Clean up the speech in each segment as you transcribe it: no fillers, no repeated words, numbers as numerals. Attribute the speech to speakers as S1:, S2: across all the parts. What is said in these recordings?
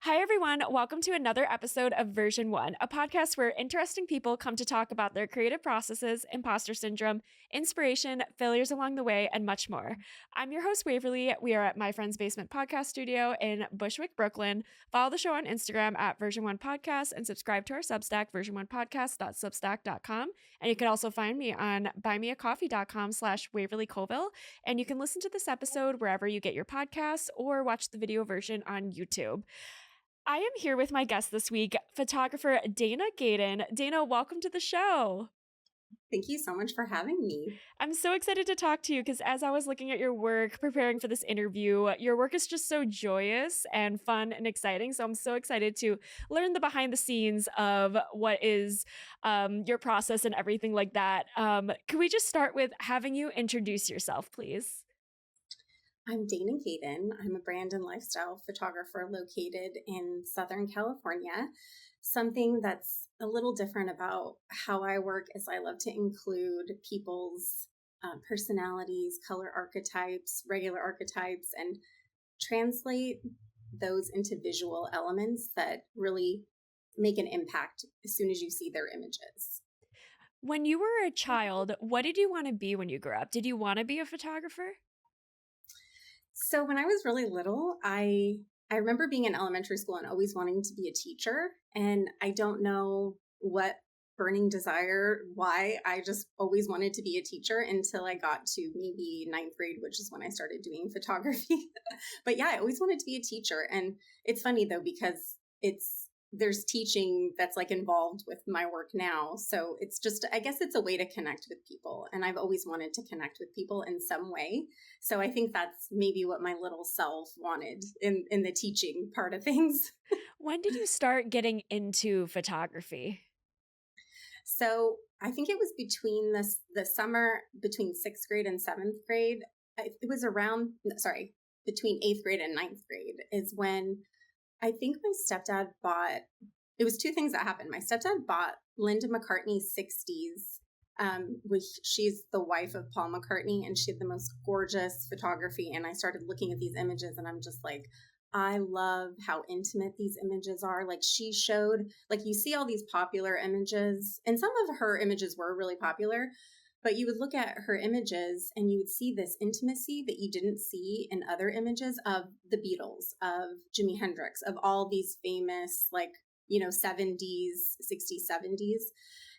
S1: Hi, everyone. Welcome to another episode of Version 1, a podcast where interesting people come to talk about their creative processes, imposter syndrome, inspiration, failures along the way, and much more. I'm your host, Waverly. We are at my friend's basement podcast studio in Bushwick, Brooklyn. Follow the show on Instagram at Version 1 Podcast and subscribe to our Substack, version1podcast.substack.com. And you can also find me on buymeacoffee.com/Waverly Colville. And you can listen to this episode wherever you get your podcasts or watch the video version on YouTube. I am here with my guest this week, photographer Dana Gaydon. Dana, welcome to the show.
S2: Thank you so much for having me.
S1: I'm so excited to talk to you because as I was looking at your work, preparing for this interview, your work is just so joyous and fun and exciting. So I'm so excited to learn the behind the scenes of what is your process and everything like that. Could we just start with having you introduce yourself, please?
S2: I'm Dana Gaydon. I'm a brand and lifestyle photographer located in Southern California. Something that's a little different about how I work is I love to include people's personalities, color archetypes, regular archetypes, and translate those into visual elements that really make an impact as soon as you see their images.
S1: When you were a child, what did you want to be when you grew up? Did you want to be a photographer?
S2: So when I was really little, I remember being in elementary school and always wanting to be a teacher. And I don't know what burning desire, why I just always wanted to be a teacher until I got to maybe ninth grade, which is when I started doing photography. But yeah, I always wanted to be a teacher. And it's funny though, because there's teaching that's like involved with my work now. So it's just, I guess it's a way to connect with people. And I've always wanted to connect with people in some way. So I think that's maybe what my little self wanted in the teaching part of things.
S1: When did you start getting into photography?
S2: So I think it was between the summer between 6th grade and 7th grade. It was between 8th grade and 9th grade is when I think my stepdad it was two things that happened. My stepdad bought Linda McCartney's 60s, which she's the wife of Paul McCartney, and she had the most gorgeous photography. And I started looking at these images and I'm just like, I love how intimate these images are. Like she showed, like you see all these popular images, and some of her images were really popular, but you would look at her images and you would see this intimacy that you didn't see in other images of the Beatles, of Jimi Hendrix, of all these famous, 70s, 60s, 70s.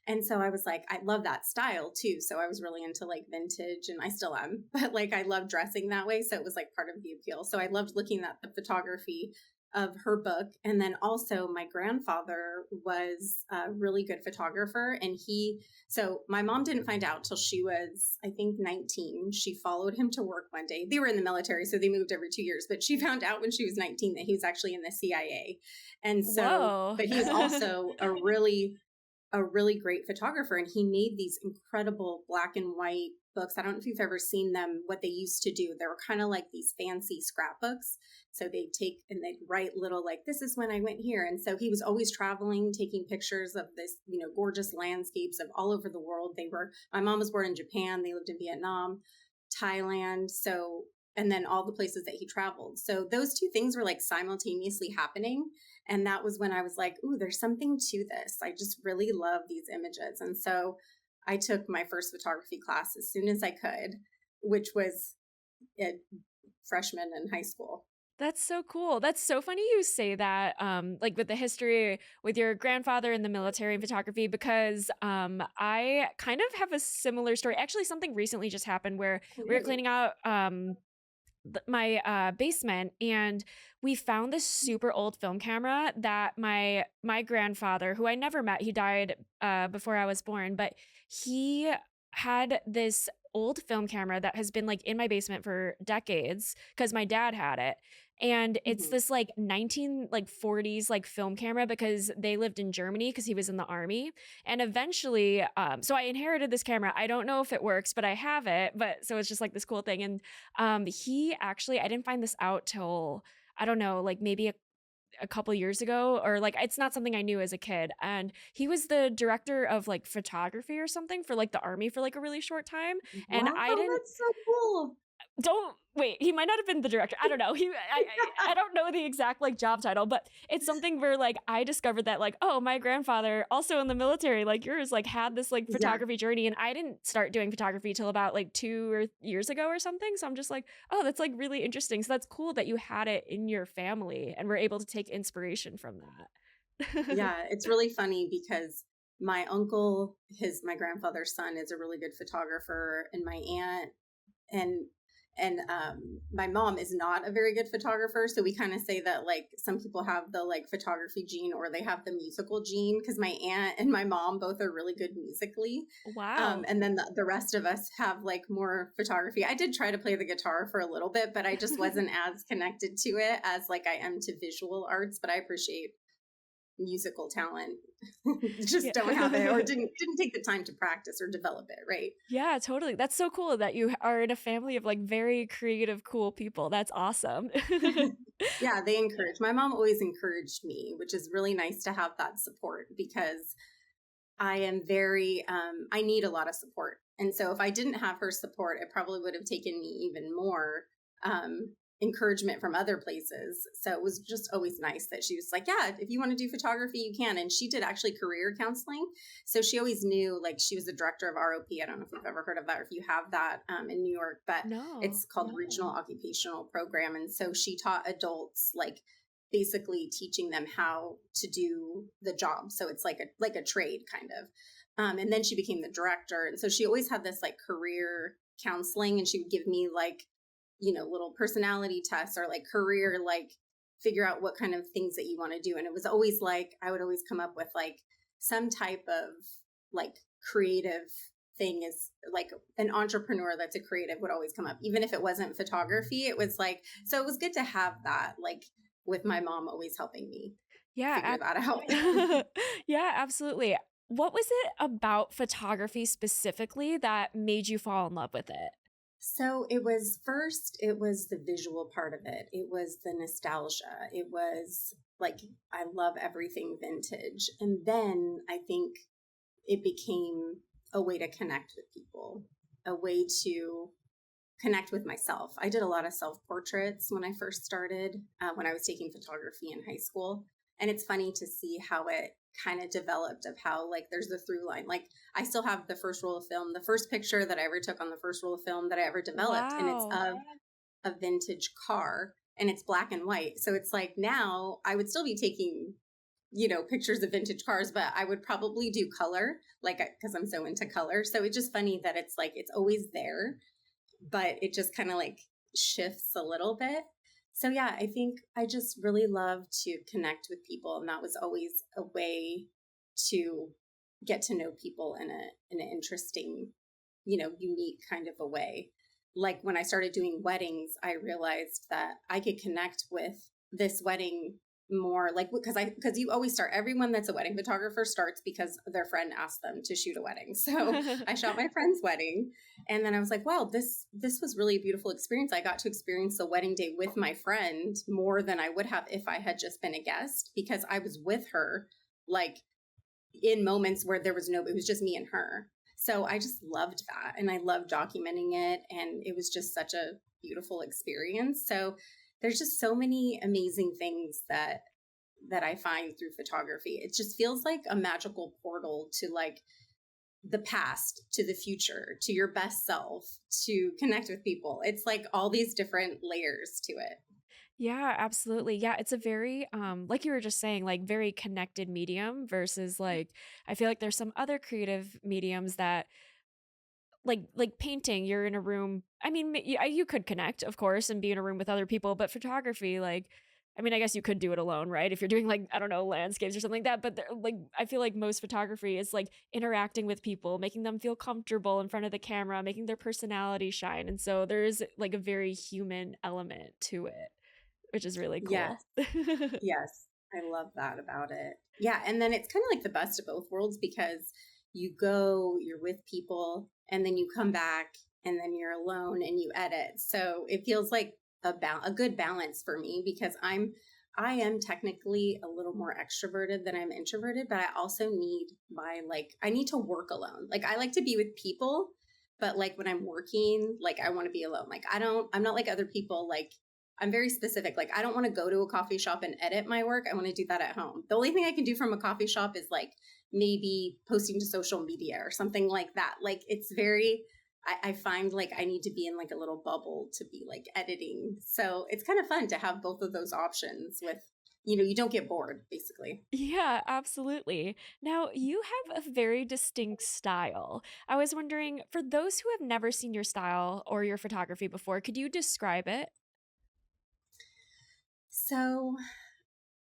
S2: And so I was like, I love that style too. So I was really into like vintage, and I still am, but like I love dressing that way. So it was like part of the appeal. So I loved looking at the photography of her book. And then also my grandfather was a really good photographer. And so my mom didn't find out till she was, I think, 19. She followed him to work one day. They were in the military, so they moved every 2 years, but she found out when she was 19 that he was actually in the CIA. And so,
S1: Whoa.
S2: But he was also a really great photographer, and he made these incredible black and white books. I don't know if you've ever seen them, what they used to do. They were kind of like these fancy scrapbooks. So they'd take and they'd write little, like, this is when I went here. And so he was always traveling, taking pictures of this, gorgeous landscapes of all over the world. My mom was born in Japan. They lived in Vietnam, Thailand. So, and then all the places that he traveled. So those two things were like simultaneously happening. And that was when I was like, ooh, there's something to this. I just really love these images. And so I took my first photography class as soon as I could, which was a freshman in high school.
S1: That's so cool. That's so funny you say that, like with the history with your grandfather in the military and photography, because I kind of have a similar story. Actually, something recently just happened where we were cleaning out my basement, and we found this super old film camera that my grandfather, who I never met, he died before I was born, but he had this old film camera that has been like in my basement for decades because my dad had it. And it's this like 1940s like film camera because they lived in Germany because he was in the army. And eventually, so I inherited this camera. I don't know if it works, but I have it. But so it's just like this cool thing. And he actually, I didn't find this out till, I don't know, like maybe a couple years ago, or like it's not something I knew as a kid. And he was the director of like photography or something for like the army for like a really short time. And
S2: Wow,
S1: I didn't,
S2: that's so cool.
S1: don't wait, he might not have been the director. I don't know. I don't know the exact like job title, but it's something where like I discovered that like, oh, my grandfather also in the military, like yours, like had this like
S2: Yeah.
S1: photography journey. And I didn't start doing photography till about like 2 years ago or something. So I'm just like, oh, that's like really interesting. So that's cool that you had it in your family and were able to take inspiration from that.
S2: Yeah, it's really funny because my uncle, my grandfather's son, is a really good photographer, and my aunt and my mom is not a very good photographer. So we kind of say that like some people have the like photography gene or they have the musical gene, because my aunt and my mom both are really good musically.
S1: Wow.
S2: And then the rest of us have like more photography. I did try to play the guitar for a little bit, but I just wasn't as connected to it as like I am to visual arts. But I appreciate musical talent. Just don't have it, or didn't take the time to practice or develop it, right?
S1: Yeah, totally. That's so cool that you are in a family of like very creative, cool people. That's awesome.
S2: Yeah, they encourage. My mom always encouraged me, which is really nice to have that support, because I am very I need a lot of support. And so if I didn't have her support, it probably would have taken me even more encouragement from other places. So it was just always nice that she was like, yeah, if you want to do photography, you can. And she did actually career counseling. So she always knew, like, she was the director of ROP. I don't know if you've ever heard of that or if you have that in New York, but
S1: No.
S2: it's called Regional Occupational Program. And so she taught adults, like, basically teaching them how to do the job. So it's like a trade kind of. And then she became the director. And so she always had this like career counseling, and she would give me like, little personality tests or like career, like figure out what kind of things that you want to do. And it was always like, I would always come up with like some type of like creative thing, is like an entrepreneur that's a creative would always come up, even if it wasn't photography. It was like, so it was good to have that, like with my mom always helping me
S1: Yeah.
S2: figure that out.
S1: Yeah, absolutely. What was it about photography specifically that made you fall in love with it?
S2: So it was the visual part of it. It was the nostalgia. It was like, I love everything vintage. And then I think it became a way to connect with people, a way to connect with myself. I did a lot of self portraits when I first started, when I was taking photography in high school. And it's funny to see how it kind of developed, of how like there's the through line. Like I still have the first roll of film, the first picture that I ever took on the first roll of film that I ever developed. And it's
S1: Wow.
S2: of a vintage car, and it's black and white. So it's like now I would still be taking, pictures of vintage cars, but I would probably do color, like, because I'm so into color. So it's just funny that it's like, it's always there, but it just kind of like shifts a little bit. So yeah, I think I just really love to connect with people, and that was always a way to get to know people in an interesting, unique kind of a way. Like when I started doing weddings, I realized that I could connect with this wedding more, like because you always start, everyone that's a wedding photographer starts because their friend asked them to shoot a wedding. So I shot my friend's wedding, and then I was like, wow, this was really a beautiful experience. I got to experience the wedding day with my friend more than I would have if I had just been a guest, because I was with her like in moments where it was just me and her. So I just loved that, and I loved documenting it, and it was just such a beautiful experience. So there's just so many amazing things that I find through photography. It just feels like a magical portal to like the past, to the future, to your best self, to connect with people. It's like all these different layers to it.
S1: Yeah, absolutely. Yeah, it's a very like you were just saying, like very connected medium versus like I feel like there's some other creative mediums that like painting, you're in a room. I mean, you could connect, of course, and be in a room with other people, but photography, like, I mean, I guess you could do it alone, right? If you're doing like, I don't know, landscapes or something like that. But like, I feel like most photography is like interacting with people, making them feel comfortable in front of the camera, making their personality shine. And so there is like a very human element to it, which is really
S2: Yes.
S1: cool.
S2: Yes. I love that about it. Yeah. And then it's kind of like the best of both worlds, because you're with people, and then you come back, and then you're alone and you edit. So it feels like a good balance for me, because I am technically a little more extroverted than I'm introverted, but I also need I need to work alone. Like I like to be with people, but like when I'm working, like I want to be alone. Like I'm not like other people. Like I'm very specific. Like I don't want to go to a coffee shop and edit my work. I want to do that at home. The only thing I can do from a coffee shop is like maybe posting to social media or something like that. Like it's very, I find like I need to be in like a little bubble to be like editing. So it's kind of fun to have both of those options with, you don't get bored basically.
S1: Yeah, absolutely. Now, you have a very distinct style. I was wondering, for those who have never seen your style or your photography before, could you describe it?
S2: So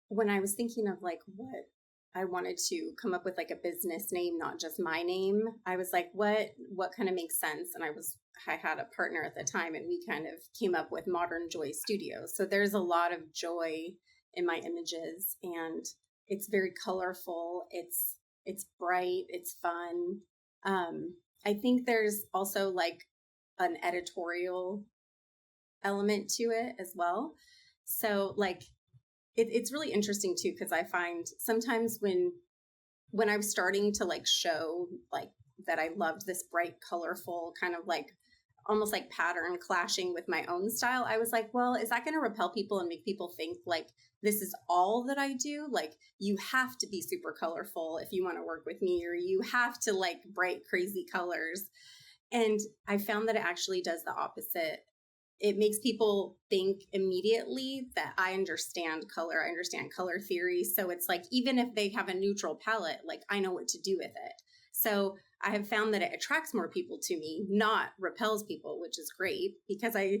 S2: when I was thinking of like what I wanted to come up with like a business name, not just my name, I was like, what kind of makes sense? And I had a partner at the time and we kind of came up with Modern Joy Studios. So there's a lot of joy in my images and it's very colorful. It's bright, it's fun. I think there's also like an editorial element to it as well. So like it's really interesting too because I find sometimes when I was starting to like show like that I loved this bright, colorful kind of like almost like pattern clashing with my own style, I was like, well, is that going to repel people and make people think like this is all that I do? Like you have to be super colorful if you want to work with me, or you have to like bright, crazy colors. And I found that it actually does the opposite. It makes people think immediately that I understand color, I understand color theory. So it's like, even if they have a neutral palette, like I know what to do with it. So I have found that it attracts more people to me, not repels people, which is great because I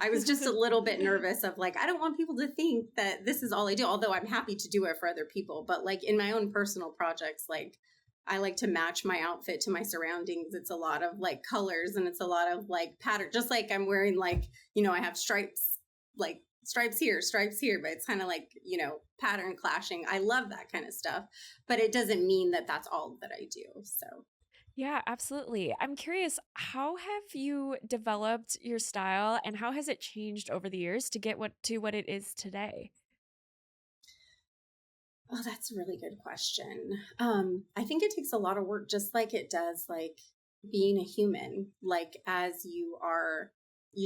S2: was just a little bit nervous of like, I don't want people to think that this is all I do, although I'm happy to do it for other people. But like in my own personal projects, like I like to match my outfit to my surroundings. It's a lot of like colors and it's a lot of like pattern, just like I'm wearing like, I have stripes, like stripes here, but it's kind of like, pattern clashing. I love that kind of stuff, but it doesn't mean that that's all that I do. So
S1: Yeah, absolutely. I'm curious, how have you developed your style and how has it changed over the years to get what it is today?
S2: oh, that's a really good question. I think it takes a lot of work, just like it does, like being a human. Like as you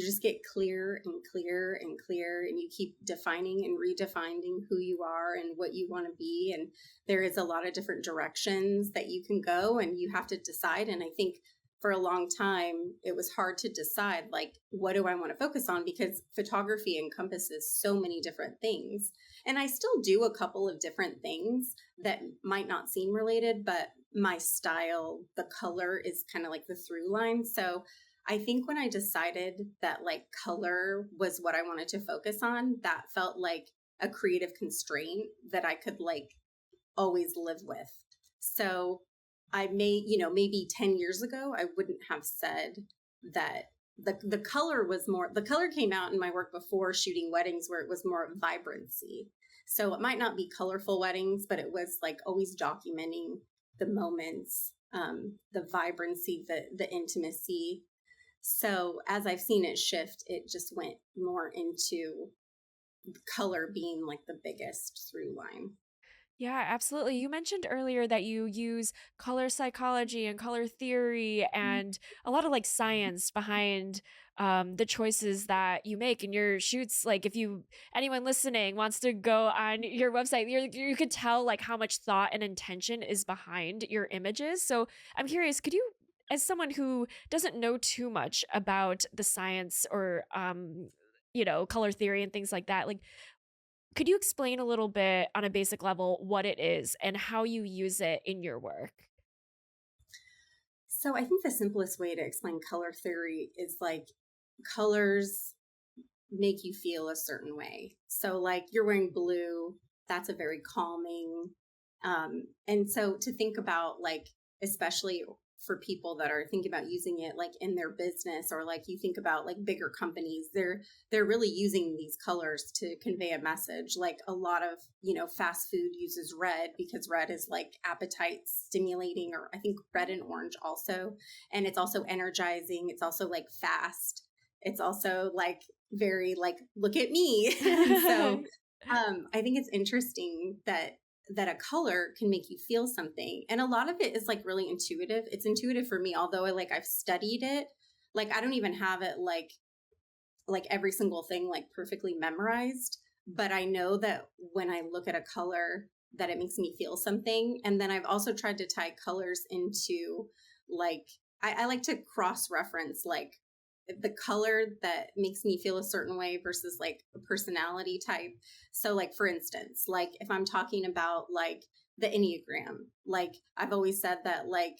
S2: just get clear and clear and clear, and you keep defining and redefining who you are and what you want to be. And there is a lot of different directions that you can go, and you have to decide. And I think for a long time, it was hard to decide, like, what do I want to focus on? Because photography encompasses so many different things. And I still do a couple of different things that might not seem related, but my style, the color is kind of like the through line. So I think when I decided that like color was what I wanted to focus on, that felt like a creative constraint that I could like always live with. So I maybe 10 years ago, I wouldn't have said that the color was more, the color came out in my work before shooting weddings where it was more vibrancy. So it might not be colorful weddings, but it was like always documenting the moments, the vibrancy, the intimacy. So as I've seen it shift, it just went more into color being like the biggest through line.
S1: Yeah, absolutely. You mentioned earlier that you use color psychology and color theory and a lot of like science behind the choices that you make in your shoots. Like, if anyone listening wants to go on your website, you could tell like how much thought and intention is behind your images. So I'm curious, could you, as someone who doesn't know too much about the science or color theory and things like that, like could you explain a little bit on a basic level what it is and how you use it in your work?
S2: So I think the simplest way to explain color theory is like colors make you feel a certain way. So like you're wearing blue, that's a very calming. And so to think about like, especially for people that are thinking about using it like in their business, or like you think about like bigger companies, they're really using these colors to convey a message. Like a lot of fast food uses red because red is like appetite stimulating, or I think red and orange also, and it's also energizing, it's also like fast, it's also like very like look at me. And so I think it's interesting that that a color can make you feel something. And a lot of it is like really intuitive. It's intuitive for me, although I've studied it. Like I don't even have it like every single thing like perfectly memorized, but I know that when I look at a color that it makes me feel something. And then I've also tried to tie colors into like I like to cross reference like the color that makes me feel a certain way versus like a personality type. So like for instance, like if I'm talking about like the Enneagram, like I've always said that like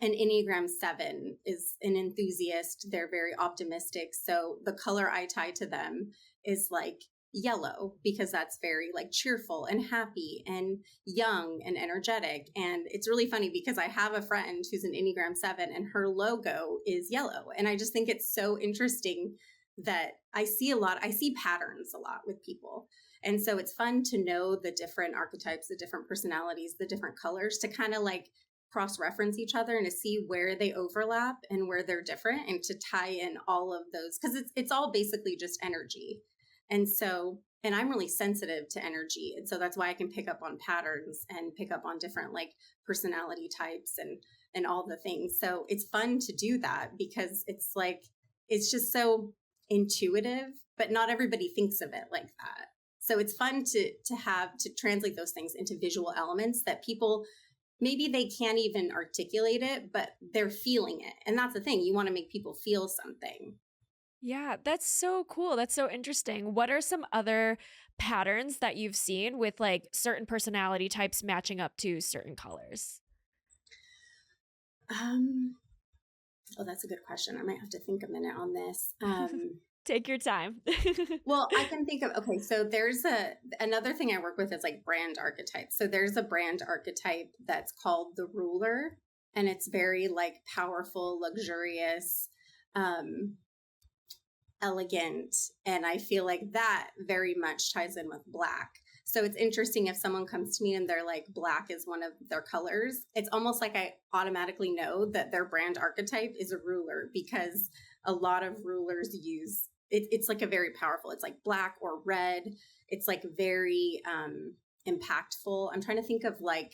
S2: an Enneagram 7 is an enthusiast. They're very optimistic. So the color I tie to them is like yellow because that's very like cheerful and happy and young and energetic. And it's really funny because I have a friend who's an Enneagram 7 and her logo is yellow. And I just think it's so interesting that I see patterns a lot with people. And so it's fun to know the different archetypes, the different personalities, the different colors to kind of like cross reference each other and to see where they overlap and where they're different and to tie in all of those because it's all basically just energy. And so and I'm really sensitive to energy, and so that's why I can pick up on patterns and pick up on different like personality types and all the things. So it's fun to do that because it's like it's just so intuitive, but not everybody thinks of it like that. So it's fun to have to translate those things into visual elements that people maybe they can't even articulate it, but they're feeling it. And that's the thing. You want to make people feel something.
S1: Yeah, that's so cool. That's so interesting. What are some other patterns that you've seen with like certain personality types matching up to certain colors?
S2: Um, oh, that's a good question. I might have to think a minute on this.
S1: Take your time.
S2: Well, I can think of okay. So there's another thing I work with is like brand archetypes. So there's a brand archetype that's called the ruler, and it's very like powerful, luxurious, um, elegant. And I feel like that very much ties in with black. So it's interesting if someone comes to me and they're like, black is one of their colors. It's almost like I automatically know that their brand archetype is a ruler because a lot of rulers use it's like a very powerful, it's like black or red. It's like very impactful. I'm trying to think of like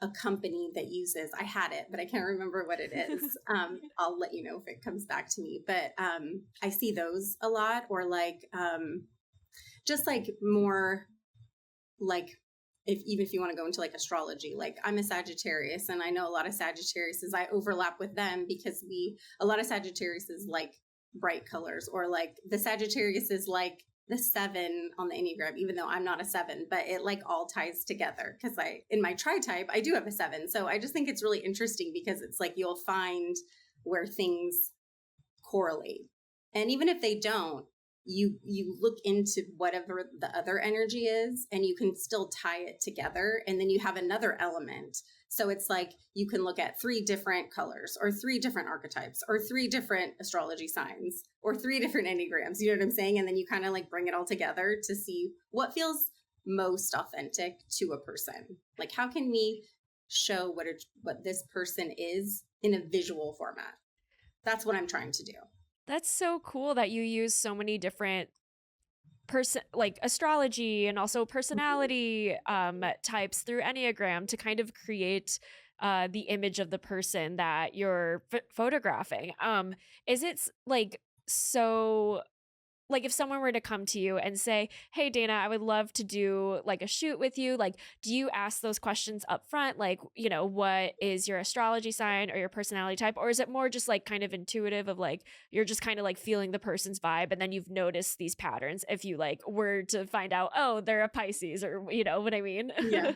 S2: a company that uses I had it but I can't remember what it is. I'll let you know if it comes back to me, but I see those a lot, or like just like more like if even if you want to go into like astrology, like I'm a Sagittarius and I know a lot of Sagittariuses I overlap with them because a lot of Sagittariuses like bright colors, or like the Sagittarius is like the 7 on the Enneagram, even though I'm not a 7, but it like all ties together because in my tri type, I do have a 7. So I just think it's really interesting because it's like you'll find where things correlate. And even if they don't, you look into whatever the other energy is and you can still tie it together, and then you have another element. So it's like you can look at 3 different colors or 3 different archetypes or 3 different astrology signs or 3 different enneagrams, you know what I'm saying? And then you kind of like bring it all together to see what feels most authentic to a person. Like how can we show what this person is in a visual format? That's what I'm trying to do.
S1: That's so cool that you use so many different like astrology and also
S2: Mhm.
S1: personality types through Enneagram to kind of create the image of the person that you're photographing. Is it like so like if someone were to come to you and say, "Hey Dana, I would love to do like a shoot with you." Like, do you ask those questions up front? Like, what is your astrology sign or your personality type? Or is it more just like kind of intuitive of like you're just kind of like feeling the person's vibe and then you've noticed these patterns if you like were to find out, "Oh, they're a Pisces," or you know what I mean?
S2: Yeah.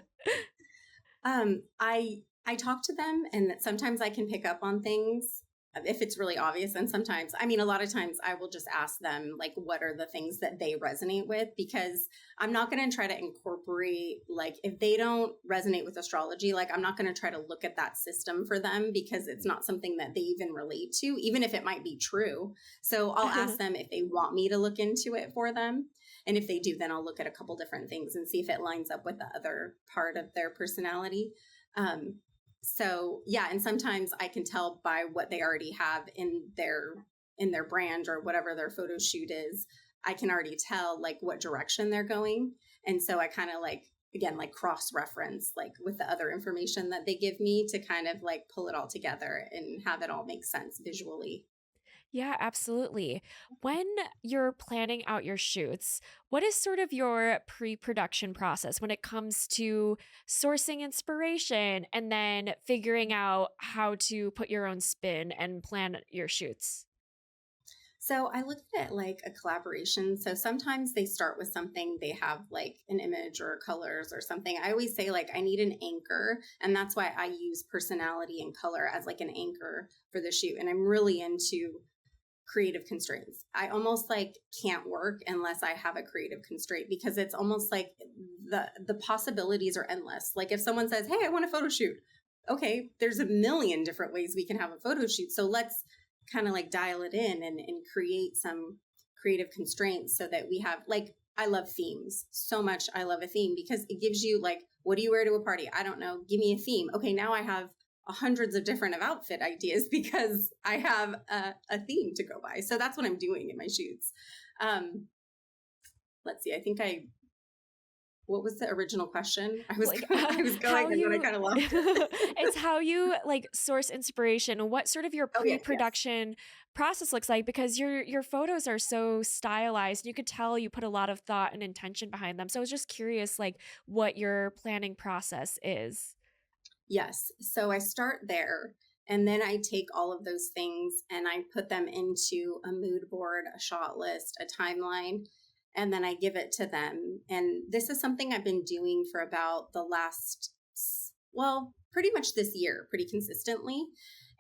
S2: I talk to them, and sometimes I can pick up on things if it's really obvious. And sometimes, I mean, a lot of times I will just ask them like, what are the things that they resonate with? Because I'm not going to try to incorporate like if they don't resonate with astrology, like I'm not going to try to look at that system for them because it's not something that they even relate to, even if it might be true. So I'll ask them if they want me to look into it for them. And if they do, then I'll look at a couple different things and see if it lines up with the other part of their personality. Um, so yeah, and sometimes I can tell by what they already have in their brand or whatever their photo shoot is. I can already tell like what direction they're going. And so I kind of like again, like cross reference, like with the other information that they give me to kind of like pull it all together and have it all make sense visually.
S1: Yeah, absolutely. When you're planning out your shoots, what is sort of your pre production process when it comes to sourcing inspiration and then figuring out how to put your own spin and plan your shoots?
S2: So I look at it like a collaboration. So sometimes they start with something, they have like an image or colors or something. I always say, like, I need an anchor. And that's why I use personality and color as like an anchor for the shoot. And I'm really into creative constraints. I almost like can't work unless I have a creative constraint, because it's almost like the possibilities are endless. Like if someone says, "Hey, I want a photo shoot." Okay, there's a million different ways we can have a photo shoot. So let's kind of like dial it in and create some creative constraints so that we have like, I love themes so much. I love a theme because it gives you like, what do you wear to a party? I don't know. Give me a theme. Okay, now I have hundreds of different of outfit ideas because I have a theme to go by. So that's what I'm doing in my shoots. Um, let's see. I think what was the original question? I was
S1: Like
S2: I was
S1: how
S2: going and then I
S1: you
S2: kind of lost
S1: it's
S2: it.
S1: how you like source inspiration and what sort of your
S2: Oh yes, yes.
S1: pre-production process looks like because your photos are so stylized. You could tell you put a lot of thought and intention behind them. So I was just curious like what your planning process is.
S2: Yes. So I start there, and then I take all of those things and I put them into a mood board, a shot list, a timeline, and then I give it to them. And this is something I've been doing for about the last, well, pretty much this year, pretty consistently.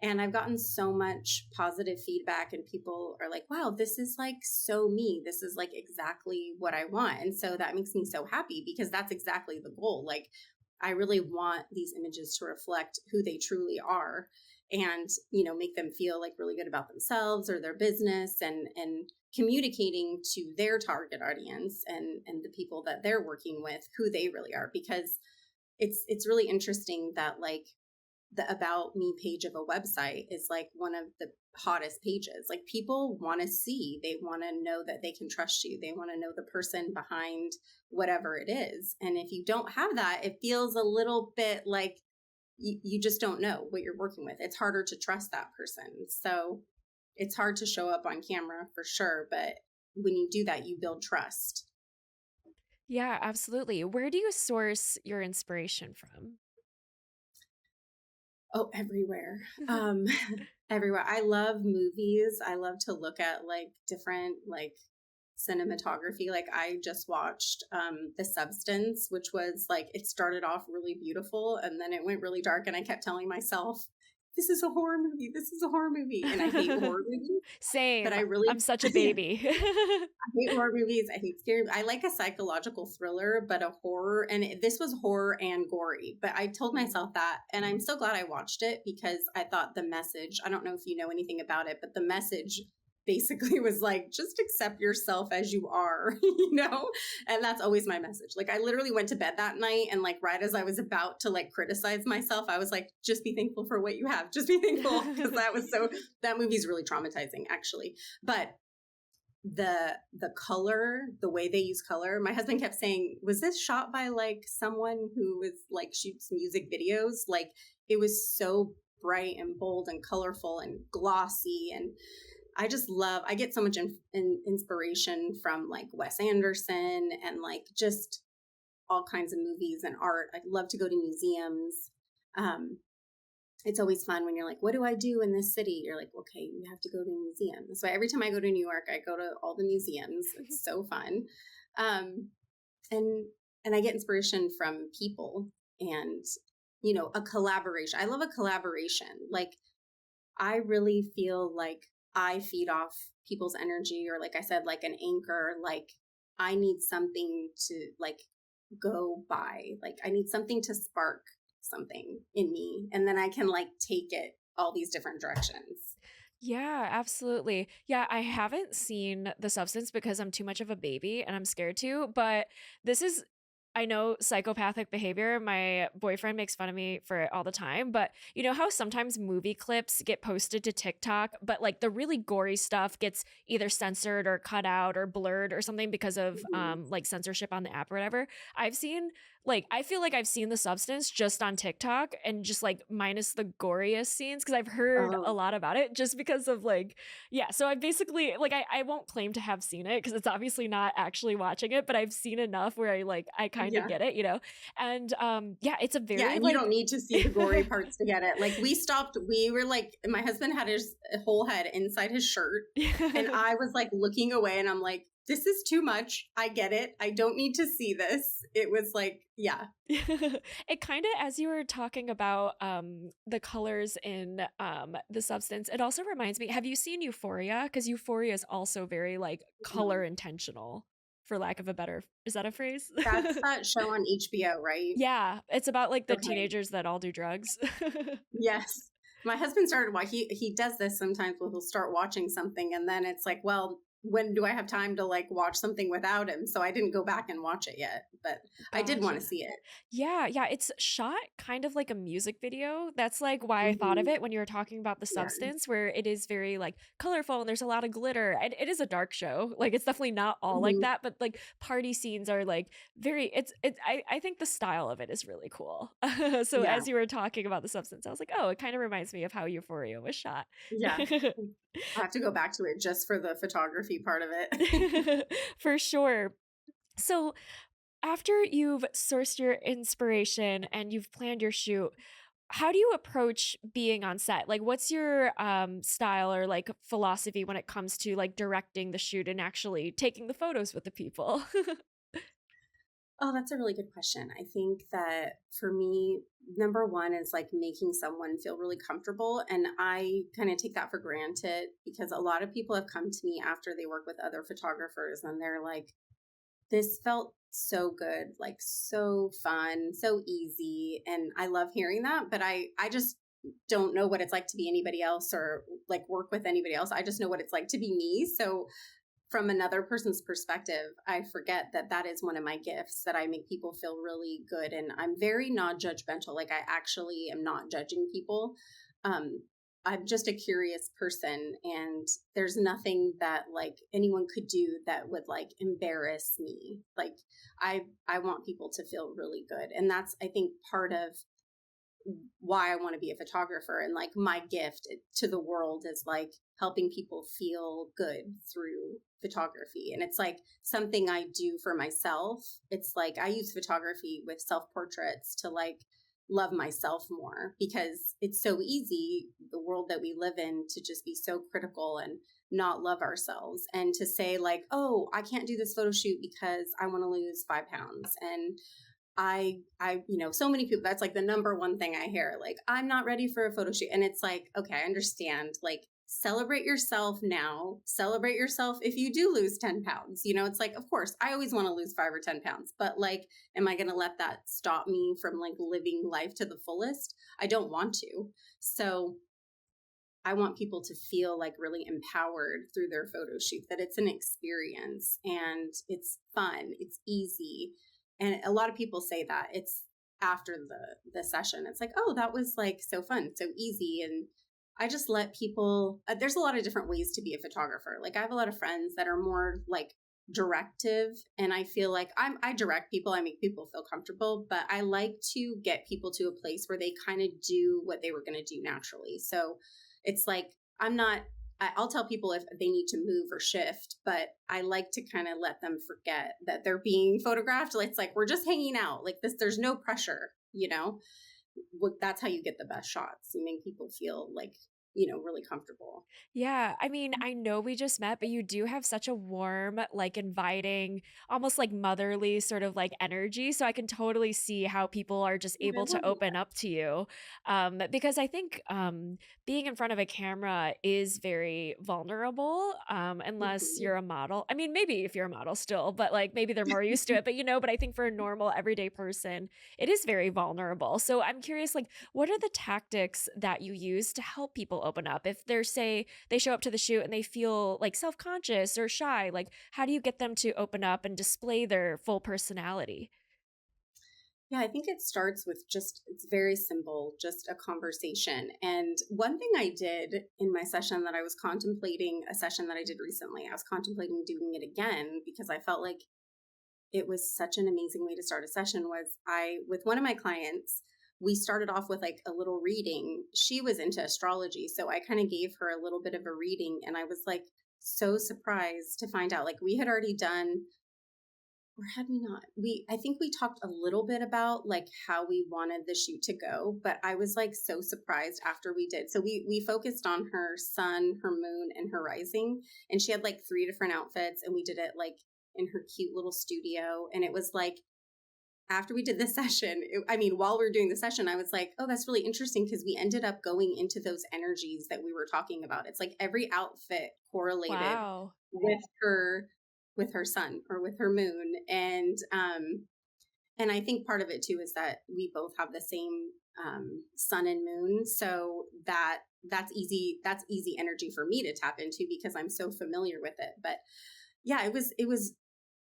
S2: And I've gotten so much positive feedback, and people are like, wow, this is like so me. This is like exactly what I want. And so that makes me so happy because that's exactly the goal. Like, I really want these images to reflect who they truly are, and, make them feel like really good about themselves or their business, and communicating to their target audience and the people that they're working with who they really are, because it's really interesting that like the about me page of a website is like one of the hottest pages. Like people want to see, they want to know that they can trust you. They want to know the person behind whatever it is. And if you don't have that, it feels a little bit like you just don't know what you're working with. It's harder to trust that person. So it's hard to show up on camera for sure. But when you do that, you build trust.
S1: Yeah, absolutely. Where do you source your inspiration from?
S2: Oh, everywhere. Everywhere. I love movies. I love to look at like different like cinematography. Like I just watched The Substance, which was like, it started off really beautiful and then it went really dark, and I kept telling myself, this is a horror movie. This is a horror movie. And I hate horror movies, but
S1: Same.
S2: I really
S1: I'm such a
S2: yeah,
S1: baby.
S2: I hate horror movies. I hate scary. I like a psychological thriller, but a horror, and this was horror and gory. But I told myself that, and I'm so glad I watched it because I thought the message, I don't know if you know anything about it, but the message basically was like, just accept yourself as you are, And that's always my message. Like I literally went to bed that night, and like right as I was about to like criticize myself, I was like, just be thankful for what you have. Just be thankful, because that movie's really traumatizing actually. But the color, the way they use color, my husband kept saying, was this shot by like someone who was like shoots music videos? Like it was so bright and bold and colorful and glossy. And I get so much inspiration from like Wes Anderson and like just all kinds of movies and art. I love to go to museums. um, it's always fun when you're like, what do I do in this city? You're like, okay, you have to go to a museum. So every time I go to New York, I go to all the museums. It's so fun. Um, and, and I get inspiration from people and, a collaboration. I love a collaboration. Like I really feel like I feed off people's energy, or like I said, like an anchor. Like I need something to like go by. Like I need something to spark something in me, and then I can like take it all these different directions.
S1: Yeah, absolutely. Yeah, I haven't seen The Substance because I'm too much of a baby and I'm scared to, but this is I know psychopathic behavior. My boyfriend makes fun of me for it all the time, but you know how sometimes movie clips get posted to TikTok, but like the really gory stuff gets either censored or cut out or blurred or something because of
S2: Mhm.
S1: like censorship on the app or whatever. I've seen like, I feel like I've seen The Substance just on TikTok and just, like, minus the goriest scenes because I've heard a
S2: Oh,
S1: lot about it just because of, like, yeah, so I basically like, I won't claim to have seen it because it's obviously not actually watching it, but I've seen enough where I kinda
S2: yeah.
S1: get it, you know? And, yeah, it's a
S2: Yeah,
S1: very,
S2: and you don't
S1: like
S2: need to see the gory parts to get it. Like, we stopped, we were like, my husband had his whole head inside his shirt, and I was like looking away, and I'm like, this is too much. I get it. I don't need to see this. It was like, yeah.
S1: It kinda as you were talking about, the colors in, The Substance, it also reminds me have you seen Euphoria? Because Euphoria is also very, like, color
S2: No.
S1: intentional, for lack of a better is that a phrase?
S2: That's that show on HBO, right?
S1: Yeah, it's about, like, the
S2: Okay.
S1: teenagers that all do drugs.
S2: Yes. My husband started he does this sometimes where he'll start watching something and then it's like, well, when do I have time to like watch something without him? So I didn't go back and watch it yet, but I did want to
S1: Gotcha.
S2: see it.
S1: Yeah, yeah, it's shot kind of like a music video. That's, like, why I thought of
S2: Hmm.
S1: it when you were talking about The
S2: Yeah.
S1: Substance, where it is very, like, colorful and there's a lot of glitter, and it is a dark show. Like, it's definitely not all like
S2: Hmm.
S1: that, but, like, party scenes are, like, very I think the style of it is really cool. So
S2: Yeah.
S1: as you were talking about The Substance, I was like, "Oh, it kinda reminds me of how Euphoria was shot."
S2: Yeah. I have to go back to it just for the photography part of it.
S1: For sure. So after you've sourced your inspiration and you've planned your shoot, how do you approach being on set? Like, what's your style or like philosophy when it comes to like directing the shoot and actually taking the photos with the people?
S2: Oh, that's a really good question. I think that for me, number one is like making someone feel really comfortable. And I kind of take that for granted because a lot of people have come to me after they work with other photographers and they're like, this felt so good, like so fun, so easy. And I love hearing that. But I just don't know what it's like to be anybody else or like work with anybody else. I just know what it's like to be me. So from another person's perspective, I forget that that is one of my gifts that I make people feel really good. And I'm very non judgmental. Like, I actually am not judging people. Um, I'm just a curious person, and there's nothing that like anyone could do that would like embarrass me. Like, I want people to feel really good, and that's I think part of why I want to be a photographer. And like my gift to the world is like helping people feel good through photography. And it's like something I do for myself. It's like I use photography with self portraits to like love myself more because it's so easy, the world that we live in, to just be so critical and not love ourselves and to say like, oh, I can't do this photo shoot because I want to lose 5 pounds. And so many people, that's like the number one thing I hear, like, I'm not ready for a photo shoot. And it's like, okay, I understand. Like, celebrate yourself now, celebrate yourself if you do lose 10 pounds. It's like, of course, I always want to lose 5 or 10 pounds, but like, am I going to let that stop me from like living life to the fullest? I don't want to. So, I want people to feel like really empowered through their photo shoot, that it's an experience and it's fun, it's easy. And a lot of people say that it's after the session. It's like, oh, that was like so fun, so easy. And I just let people, there's a lot of different ways to be a photographer. Like, I have a lot of friends that are more like directive, and I feel like I direct people, I make people feel comfortable, but I like to get people to a place where they kind of do what they were going to do naturally. So it's like, I'm not, I'll tell people if they need to move or shift, but I like to kind of let them forget that they're being photographed. It's like, we're just hanging out like this. There's no pressure, that's how you get the best shots. You make people feel like, really comfortable.
S1: Yeah, I mean, I know we just met, but you do have such a warm, like inviting, almost like motherly sort of like energy. So I can totally see how people are just
S2: I
S1: able
S2: love
S1: to open up to you. Because I think being in front of a camera is very vulnerable, unless
S2: that.
S1: you're a model. I mean, maybe if you're a model still, but like maybe they're more used to it. But but I think for a normal everyday person, it is very vulnerable. So I'm curious, like, what are the tactics that you use to help people open up? If they're, say, they show up to the shoot and they feel like self-conscious or shy, like how do you get them to open up and display their full personality?
S2: Yeah, I think it starts with it's very simple, just a conversation. And one thing I did in my session that I was contemplating, a session that I did recently, I was contemplating doing it again because I felt like it was such an amazing way to start a session. Was I, with one of my clients, we started off with like a little reading. She was into astrology, so I kind of gave her a little bit of a reading, and I was like so surprised to find out like we had already done, or had we not? I think we talked a little bit about like how we wanted the shoot to go, but I was like so surprised after we did. So we focused on her sun, her moon, and her rising, and she had like three different outfits, and we did it like in her cute little studio, and it was like after we did the session, while we were doing the session, I was like, oh, that's really interesting because we ended up going into those energies that we were talking about. It's like every outfit correlated
S1: Wow.
S2: with her sun or with her moon. And I think part of it too is that we both have the same sun and moon. So that's easy energy for me to tap into because I'm so familiar with it. But yeah, it was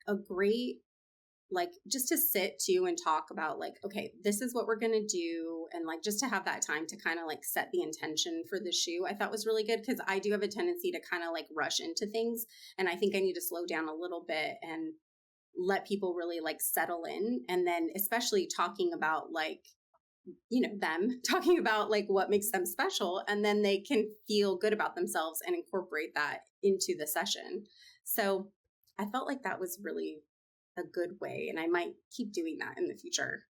S2: a great, like, just to sit too and talk about like, okay, this is what we're going to do. And like, just to have that time to kind of like set the intention for the shoe, I thought was really good. Cause I do have a tendency to kind of like rush into things. And I think I need to slow down a little bit and let people really like settle in. And then especially talking about like, them talking about like what makes them special. And then they can feel good about themselves and incorporate that into the session. So I felt like that was really a good way. And I might keep doing that in the future.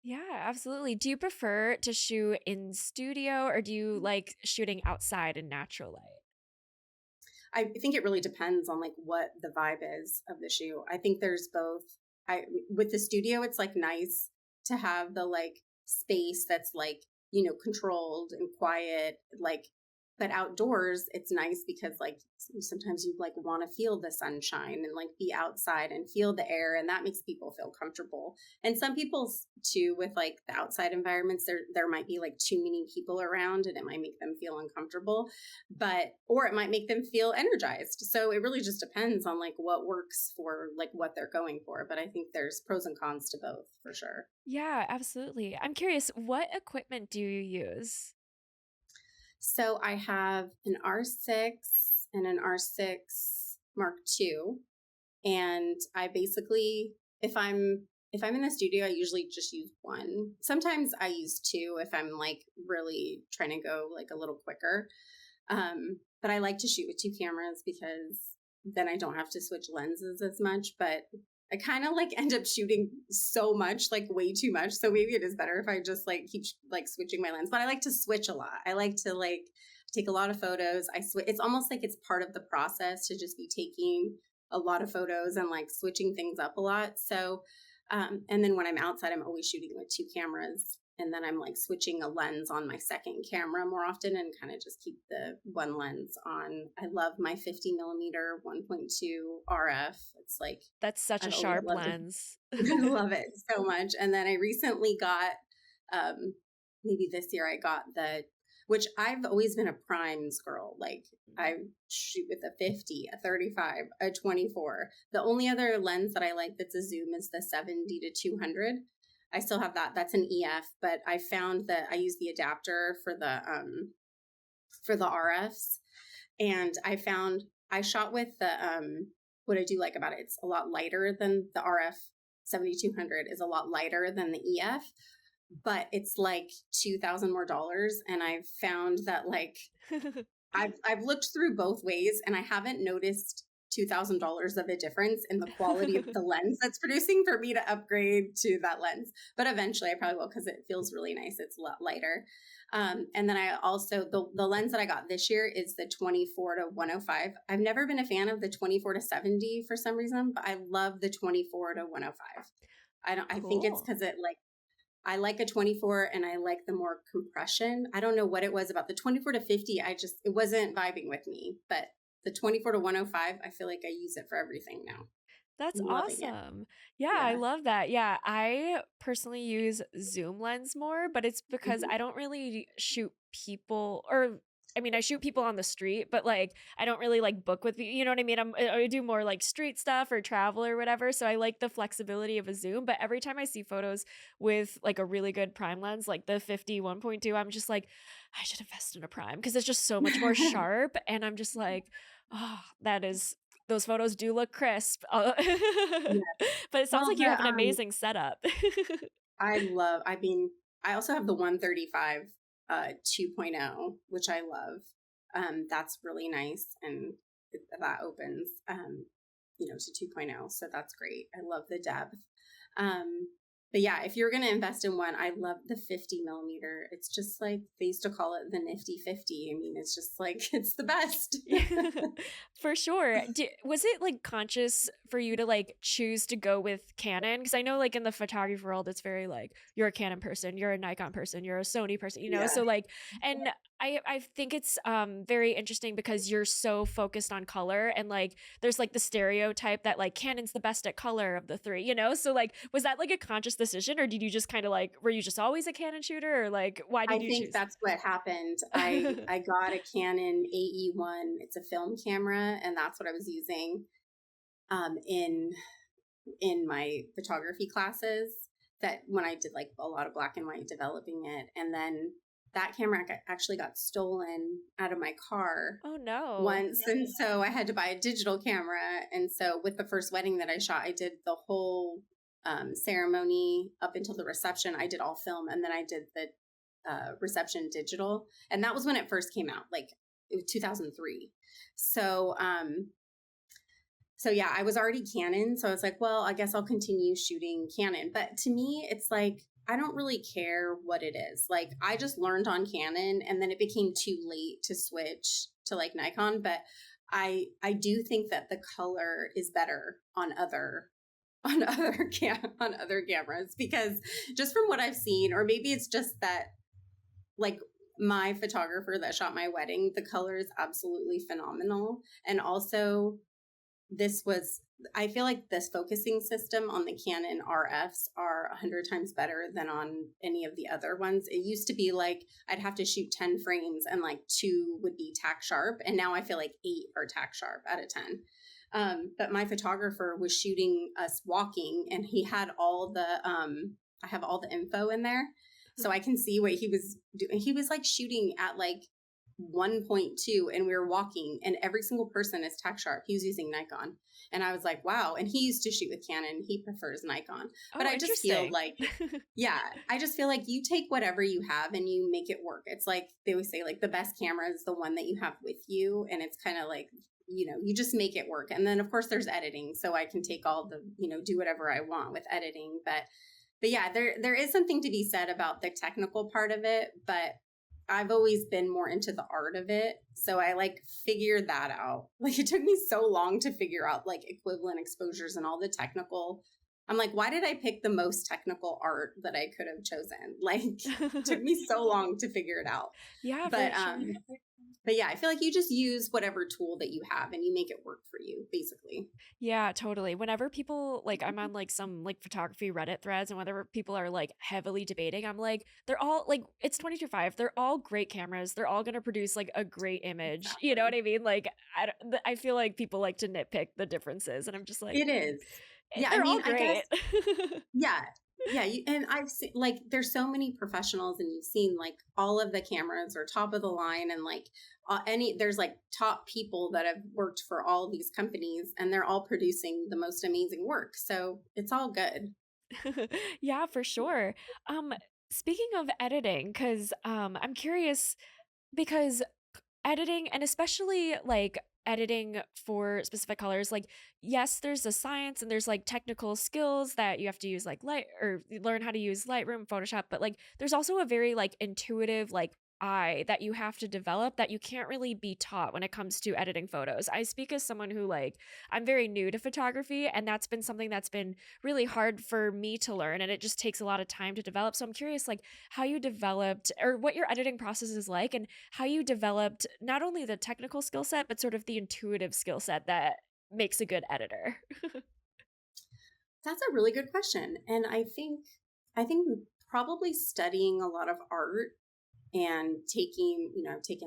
S1: Yeah, absolutely. Do you prefer to shoot in studio or do you like shooting outside in natural light?
S2: I think it really depends on like what the vibe is of the shoe. I think there's both. I With the studio, it's like nice to have the like space that's like, controlled and quiet, like, but outdoors it's nice because like sometimes you like want to feel the sunshine and like be outside and feel the air, and that makes people feel comfortable. And some people too, with like the outside environments, there might be like too many people around and it might make them feel uncomfortable, or it might make them feel energized. So it really just depends on like what works for like what they're going for. But I think there's pros and cons to both for sure.
S1: Yeah, absolutely. I'm curious, what equipment do you use?
S2: So I have an R6 and an R6 Mark II. And I basically, if I'm in the studio, I usually just use one. Sometimes I use two if I'm like really trying to go like a little quicker. But I like to shoot with two cameras because then I don't have to switch lenses as much. But I kind of like end up shooting so much, like way too much. So maybe it is better if I just like keep like switching my lens. But I like to switch a lot. I like to like take a lot of photos. It's almost like it's part of the process to just be taking a lot of photos and like switching things up a lot. So, and then when I'm outside, I'm always shooting with two cameras. And then I'm like switching a lens on my second camera more often and kind of just keep the one lens on. I love my 50 millimeter 1.2 RF. It's like,
S1: That's such a
S2: I've always
S1: sharp
S2: loved it.
S1: lens.
S2: I love it so much. And then I recently got, maybe this year I got which I've always been a primes girl. Like I shoot with a 50, a 35, a 24. The only other lens that I like that's a zoom is the 70 to 200. I still have that. That's an EF, but I found that I use the adapter for the RFs, and I shot with the what I do like about it. It's a lot lighter than the RF 7200 is a lot lighter than the EF, but it's like $2,000 more, and I've found that like I've looked through both ways and I haven't noticed $2,000 of a difference in the quality of the lens that's producing for me to upgrade to that lens. But eventually I probably will because it feels really nice. It's a lot lighter. And then I also, the lens that I got this year is the 24 to 105. I've never been a fan of the 24 to 70 for some reason, but I love the 24 to 105. I think it's
S1: Cool.
S2: because I like a 24 and I like the more compression. I don't know what it was about the 24 to 50. It wasn't vibing with me, but the 24 to 105, I feel like I use it for everything now.
S1: That's
S2: I'm loving it.
S1: awesome. Yeah, I
S2: Yeah.
S1: love that. Yeah, I personally use zoom lens more, but it's because
S2: Mhm.
S1: I don't really shoot people or I mean, I shoot people on the street, but like I don't really like book with you know what I mean? I do more like street stuff or travel or whatever, so I like the flexibility of a zoom, but every time I see photos with like a really good prime lens, like the 50 1.2, I'm just like I should invest in a prime because it's just so much more sharp and I'm just like, oh, those photos do look crisp.
S2: Yeah.
S1: But it sounds
S2: Well,
S1: like you have an amazing setup.
S2: I mean, I also have the 135 2.0, which I love. That's really nice. And that opens, to 2.0. So that's great. I love the depth. Um, but yeah, if you're going to invest in one, I love the 50 millimeter. It's just like they used to call it the nifty 50. I mean, it's just like, it's the best.
S1: For sure. Was it like conscious for you to like choose to go with Canon? Because I know like in the photography world, it's very like you're a Canon person, you're a Nikon person, you're a Sony person, you know?
S2: Yeah.
S1: So like, and I think it's very interesting because you're so focused on color and like there's like the stereotype that like Canon's the best at color of the three, you know? So like, was that like a conscious decision or did you just kind of like, were you just always a Canon shooter or like, why
S2: I
S1: did you
S2: think
S1: choose?
S2: that's what happened. I got a Canon AE1. It's a film camera, and that's what I was using in my photography classes. That when I did like a lot of black and white developing it, and then that camera actually got stolen out of my car
S1: Oh no.
S2: once, and so I had to buy a digital camera. And so with the first wedding that I shot, I did the whole ceremony up until the reception. I did all film, and then I did the reception digital, and that was when it first came out, like it was 2003. So yeah, I was already Canon, so I was like, well, I guess I'll continue shooting Canon. But to me, it's like I don't really care what it is. Like I just learned on Canon, and then it became too late to switch to like Nikon. But I do think that the color is better on other on other cameras, because just from what I've seen, or maybe it's just that like my photographer that shot my wedding, the color is absolutely phenomenal. And also I feel like this focusing system on the Canon RFs are 100 times better than on any of the other ones. It used to be like I'd have to shoot 10 frames and like 2 would be tack sharp. And now I feel like 8 are tack sharp out of 10. But my photographer was shooting us walking, and he had all the, I have all the info in there. So I can see what he was doing. He was like shooting at like 1.2, and we were walking, and every single person is tack sharp. He was using Nikon. And I was like, wow. And he used to shoot with Canon. He prefers Nikon. But
S1: Oh,
S2: I just feel
S1: interesting.
S2: like, yeah, I just feel like you take whatever you have and you make it work. It's like they always say, like the best camera is the one that you have with you. And it's kind of like, you just make it work. And then of course there's editing. So I can take all the, do whatever I want with editing. But yeah, there is something to be said about the technical part of it. But I've always been more into the art of it. So I like figured that out. Like it took me so long to figure out like equivalent exposures and all the technical. I'm like, why did I pick the most technical art that I could have chosen? Like it took me so long to figure it out.
S1: Yeah,
S2: But
S1: for sure.
S2: but yeah, I feel like you just use whatever tool that you have and you make it work for you, basically.
S1: Yeah, totally. Whenever people like I'm on like some like photography Reddit threads and whenever people are like heavily debating, I'm like, they're all like it's 22.5. They're all great cameras. They're all going to produce like a great image. You know
S2: Exactly.
S1: what I mean? Like I feel like people like to nitpick the differences and I'm just like,
S2: It is. Yeah, I
S1: they're
S2: mean,
S1: all
S2: I guess
S1: great.
S2: yeah. Yeah, and I've seen like there's so many professionals, and you've seen like all of the cameras are top of the line, and like there's like top people that have worked for all these companies, and they're all producing the most amazing work. So it's all good.
S1: Yeah, for sure. Um Speaking of editing cuz I'm curious because editing and especially like editing for specific colors like yes there's a science and there's like technical skills that you have to use like light or learn how to use Lightroom, Photoshop, but like there's also a very like intuitive like eye that you have to develop that you can't really be taught when it comes to editing photos. I speak as someone who like I'm very new to photography and that's been something that's been really hard for me to learn and it just takes a lot of time to develop. So I'm curious like how you developed or what your editing process is like and how you developed not only the technical skill set, but sort of the intuitive skill set that makes a good editor.
S2: That's a really good question, and I think probably studying a lot of art and taking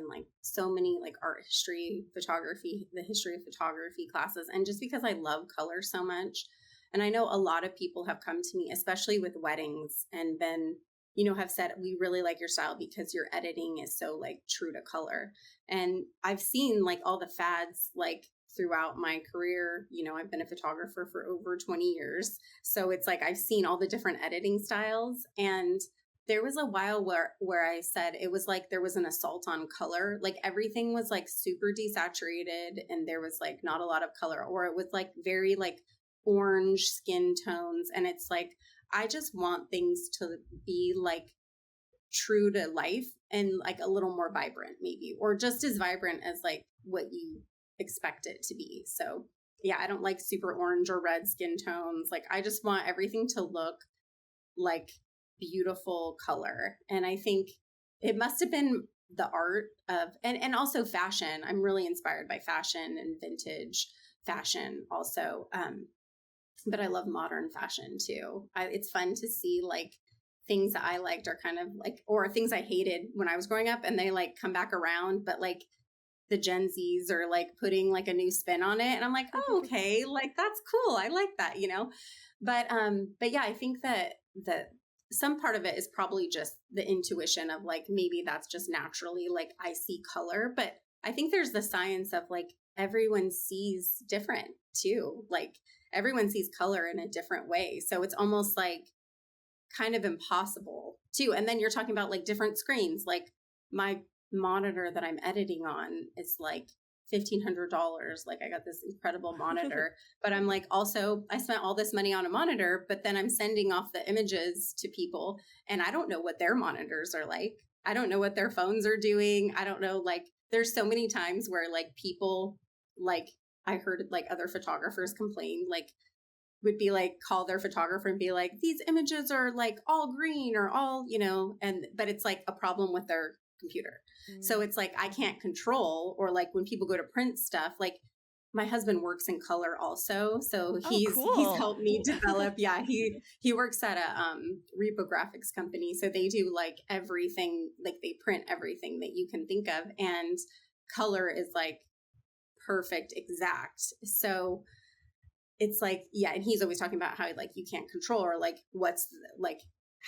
S2: like so many like art history, photography, the history of photography classes, and just because I love color so much. And I know a lot of people have come to me, especially with weddings, and been, have said, we really like your style because your editing is so like true to color. And I've seen like all the fads like throughout my career. You know, I've been a photographer for over 20 years. So it's like I've seen all the different editing styles. And there was a while where I said it was like there was an assault on color. Like everything was like super desaturated and there was like not a lot of color, or it was like very like orange skin tones. And it's like, I just want things to be like true to life and like a little more vibrant, maybe, or just as vibrant as like what you expect it to be. So yeah, I don't like super orange or red skin tones. Like I just want everything to look like beautiful color. And I think it must have been the art of, and also fashion. I'm really inspired by fashion and vintage fashion also. But I love modern fashion too. It's fun to see like things that I liked are kind of like, or things I hated when I was growing up and they like come back around, but like the Gen Zs are like putting like a new spin on it. And I'm like, oh, okay, like that's cool. I like that, you know? But yeah, I think that some part of it is probably just the intuition of like, maybe that's just naturally like I see color, but I think there's the science of like everyone sees different too. Like everyone sees color in a different way. So it's almost like kind of impossible too. And then you're talking about like different screens. Like my monitor that I'm editing on is like $1,500. Like I got this incredible monitor, but I'm like, also, I spent all this money on a monitor, but then I'm sending off the images to people and I don't know what their monitors are like. I don't know what their phones are doing. I don't know, like, there's so many times where like people, like, I heard like other photographers complain, like, would be like, call their photographer and be like, these images are like all green or all, you know, but it's like a problem with their computer. So it's like, I can't control, or like when people go to print stuff, like my husband works in color also. So
S1: Oh,
S2: he's
S1: cool.
S2: helped me develop. Yeah. He works at a, reprographics company. So they do like everything, like they print everything that you can think of, and color is like perfect, exact. So it's like, yeah. And he's always talking about how like you can't control, or like like,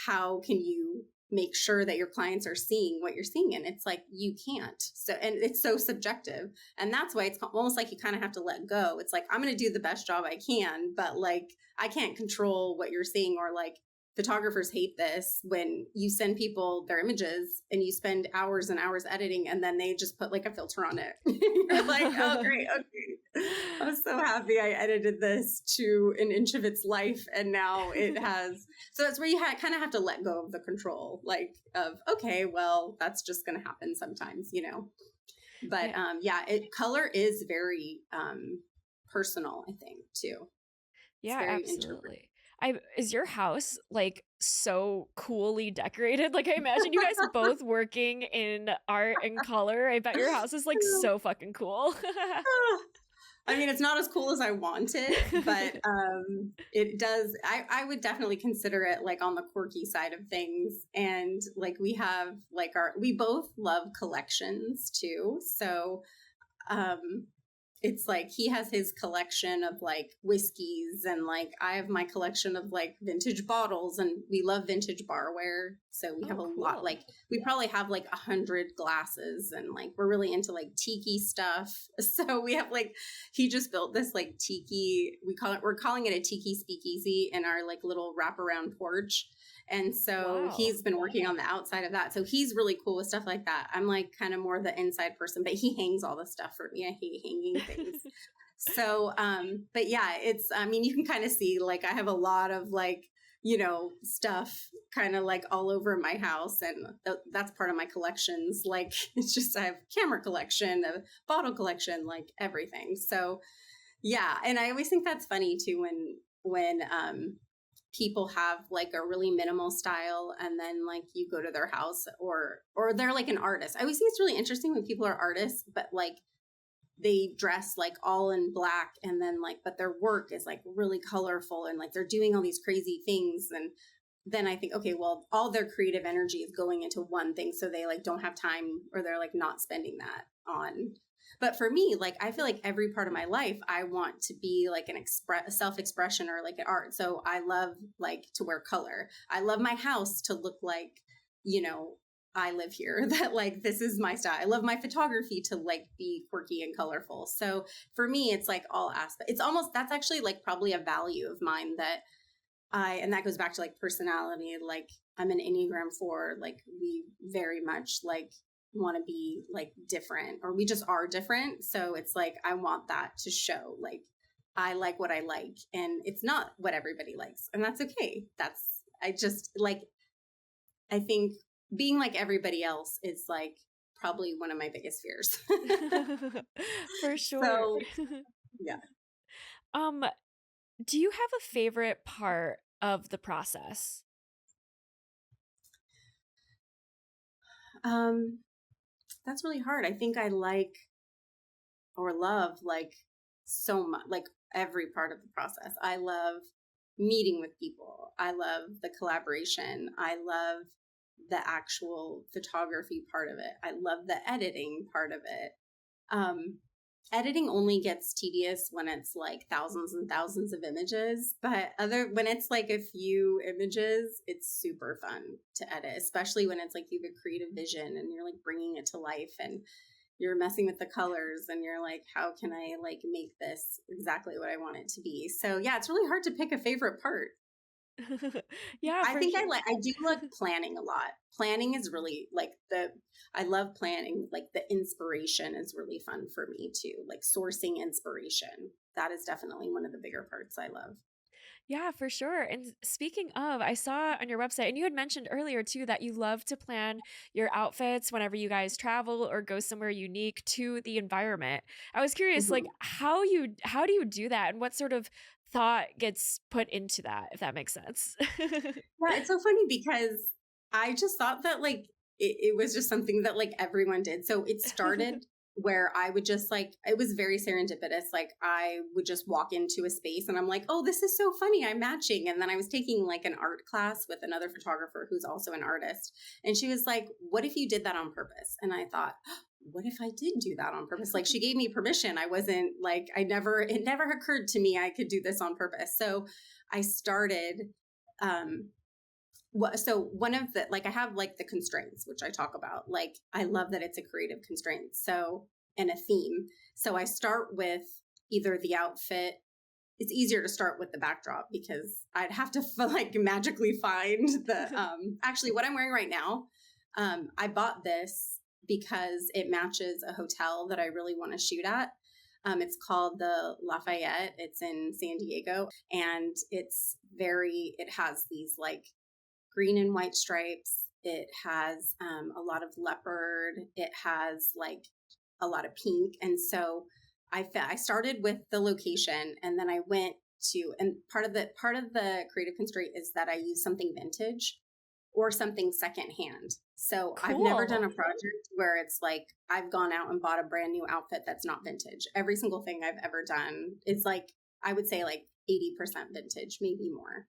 S2: how can you make sure that your clients are seeing what you're seeing? And it's like, you can't. So, and it's so subjective. And that's why it's almost like you kind of have to let go. It's like, I'm going to do the best job I can, but like, I can't control what you're seeing. Or like, photographers hate this when you send people their images and you spend hours and hours editing and then they just put like a filter on it. You're like, oh, great. Okay. I'm so happy I edited this to an inch of its life. And now it has, so that's where you kind of have to let go of the control, like of, okay, well, that's just going to happen sometimes, you know? But yeah, color is very personal, I think, too. It's
S1: Yeah,
S2: very interpretive.
S1: absolutely. Is your house like so coolly decorated? Like I imagine you guys both working in art and color. I bet your house is like so fucking cool.
S2: I mean, it's not as cool as I want it, but it does. I would definitely consider it like on the quirky side of things. And like we have like we both love collections too. So it's like he has his collection of like whiskeys, and like I have my collection of like vintage bottles, and we love vintage barware. So we have a lot,
S1: Cool.
S2: like we probably have like 100 glasses, and like we're really into like tiki stuff. So we have like, he just built this like tiki, we're calling it a tiki speakeasy in our like little wraparound porch. And so
S1: Wow.
S2: he's been working on the outside of that. So he's really cool with stuff like that. I'm like kind of more the inside person, but he hangs all the stuff for me. I hate hanging things. So, but yeah, it's, I mean, you can kind of see like I have a lot of like, you know, stuff kind of like all over my house. And that's part of my collections. Like it's just, I have camera collection, a bottle collection, like everything. So yeah. And I always think that's funny too, when people have like a really minimal style and then like you go to their house, or they're like an artist. I always think it's really interesting when people are artists, but like they dress like all in black, and then like, but their work is like really colorful and like they're doing all these crazy things. And then I think, okay, well, all their creative energy is going into one thing. So they like don't have time, or they're like not spending that on. But for me, like, I feel like every part of my life, I want to be like self-expression, or like an art. So I love like to wear color. I love my house to look like, you know, I live here, that like this is my style. I love my photography to like be quirky and colorful. So for me, it's like all aspects. It's almost, that's actually like probably a value of mine that and that goes back to like personality. Like I'm an Enneagram 4, like we very much like want to be like different, or we just are different. So it's like, I want that to show like I like what I like, and it's not what everybody likes. And that's okay. I just like, I think being like everybody else is like probably one of my biggest fears.
S1: For sure.
S2: So yeah.
S1: Um, do you have a favorite part of the process?
S2: Um, that's really hard. I think I like or love like so much, like every part of the process. I love meeting with people. I love the collaboration. I love the actual photography part of it. I love the editing part of it. Um, Editing only gets tedious when it's like thousands and thousands of images, but when it's like a few images, it's super fun to edit, especially when it's like you have a creative vision and you're like bringing it to life, and you're messing with the colors, and you're like, how can I like make this exactly what I want it to be? So yeah, it's really hard to pick a favorite part.
S1: Yeah,
S2: I
S1: for
S2: think
S1: sure.
S2: I do like planning a lot. Planning is really like I love planning. Like the inspiration is really fun for me too. Like sourcing inspiration. That is definitely one of the bigger parts I love.
S1: Yeah, for sure. And speaking of, I saw on your website, and you had mentioned earlier too that you love to plan your outfits whenever you guys travel or go somewhere unique to the environment. I was curious, like
S2: Mhm.
S1: how do you do that, and what sort of thought gets put into that, if that makes sense?
S2: Yeah, it's so funny because I just thought that like it was just something that like everyone did. So it started where I would just like, it was very serendipitous. Like I would just walk into a space and I'm like, oh, this is so funny. I'm matching. And then I was taking like an art class with another photographer who's also an artist. And she was like, what if you did that on purpose? And I thought, what if I did do that on purpose? Like she gave me permission. I wasn't like, it never occurred to me I could do this on purpose. So I started um so one of the like I have like the constraints which I talk about. Like I love that it's a creative constraint, so, and a theme. So I start with either the outfit. It's easier to start with the backdrop because I'd have to like magically find the actually what I'm wearing right now. I bought this because it matches a hotel that I really want to shoot at. It's called the Lafayette. It's in San Diego, and it has these like green and white stripes. It has a lot of leopard. It has like a lot of pink. And so I started with the location, and then I went to, and part of the creative constraint is that I use something vintage or something secondhand. So I've never done
S1: Cool.
S2: a project where it's like I've gone out and bought a brand new outfit that's not vintage. Every single thing I've ever done is like, I would say like 80% vintage, maybe more.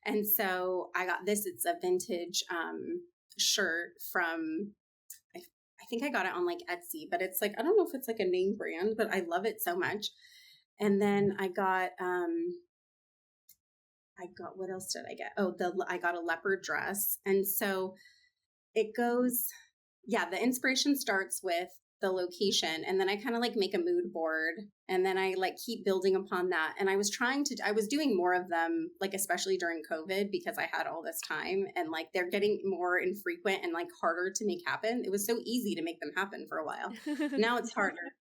S2: And so I got this. It's a vintage shirt from, I, I think I got it on like Etsy, but it's like, I don't know if it's like a name brand, but I love it so much. And then what else did I get? Oh, I got a leopard dress. And so it goes, yeah, the inspiration starts with the location, and then I kind of like make a mood board, and then I like keep building upon that. And I was doing more of them, like especially during COVID, because I had all this time, and like they're getting more infrequent and like harder to make happen. It was so easy to make them happen for a while. Now it's harder.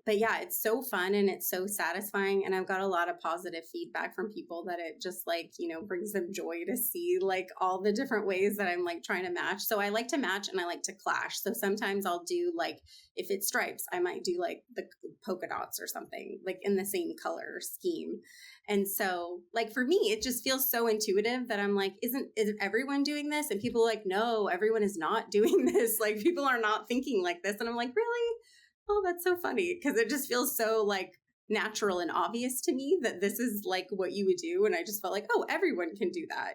S2: But yeah, it's so fun and it's so satisfying. And I've got a lot of positive feedback from people that it just like, brings them joy to see like all the different ways that I'm like trying to match. So I like to match and I like to clash. So sometimes I'll do like, if it's stripes, I might do like the polka dots or something like in the same color scheme. And so like for me, it just feels so intuitive that I'm like, is everyone doing this? And people are like, no, everyone is not doing this. Like people are not thinking like this. And I'm like, really? Oh, that's so funny, because it just feels so like natural and obvious to me that this is like what you would do. And I just felt like, oh, everyone can do that.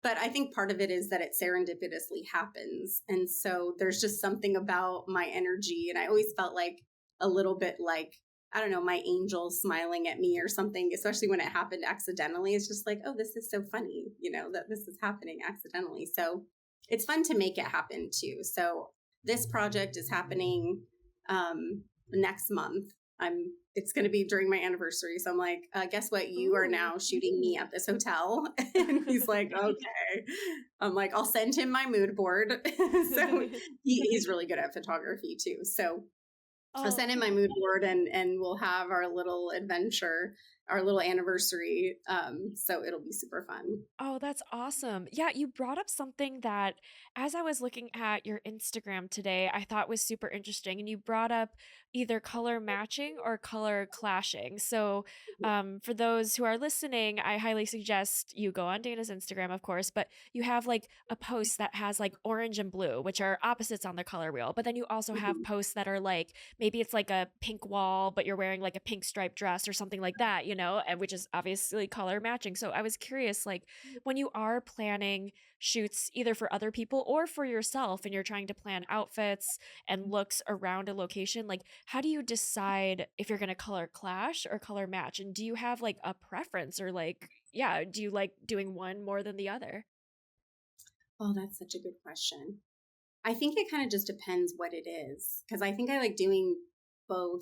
S2: But I think part of it is that it serendipitously happens. And so there's just something about my energy. And I always felt like a little bit like, I don't know, my angel smiling at me or something, especially when it happened accidentally. It's just like, oh, this is so funny, that this is happening accidentally. So it's fun to make it happen too. So this project is happening next month. It's going to be during my anniversary. So I'm like, guess what? You are
S1: Ooh.
S2: now shooting me at this hotel. And he's like, okay. I'm like, I'll send him my mood board. So he's really good at photography too. So I'll
S1: Oh,
S2: send him my mood board and we'll have our little adventure, our little anniversary. So it'll be super fun.
S1: oh, that's awesome. Yeah, you brought up something that as I was looking at your Instagram today, I thought was super interesting. And you brought up either color matching or color clashing. So, for those who are listening, I highly suggest you go on Dana's Instagram, of course, but you have like a post that has like orange and blue, which are opposites on the color wheel. But then you also have
S2: Mhm.
S1: posts that are like maybe it's like a pink wall, but you're wearing like a pink striped dress or something like that, and which is obviously color matching. So I was curious, like, when you are planning shoots either for other people or for yourself and you're trying to plan outfits and looks around a location, like how do you decide if you're going to color clash or color match? And do you have like a preference or like, yeah, do you like doing one more than the other?
S2: Oh, that's such a good question. I think it kind of just depends what it is because I think I like doing both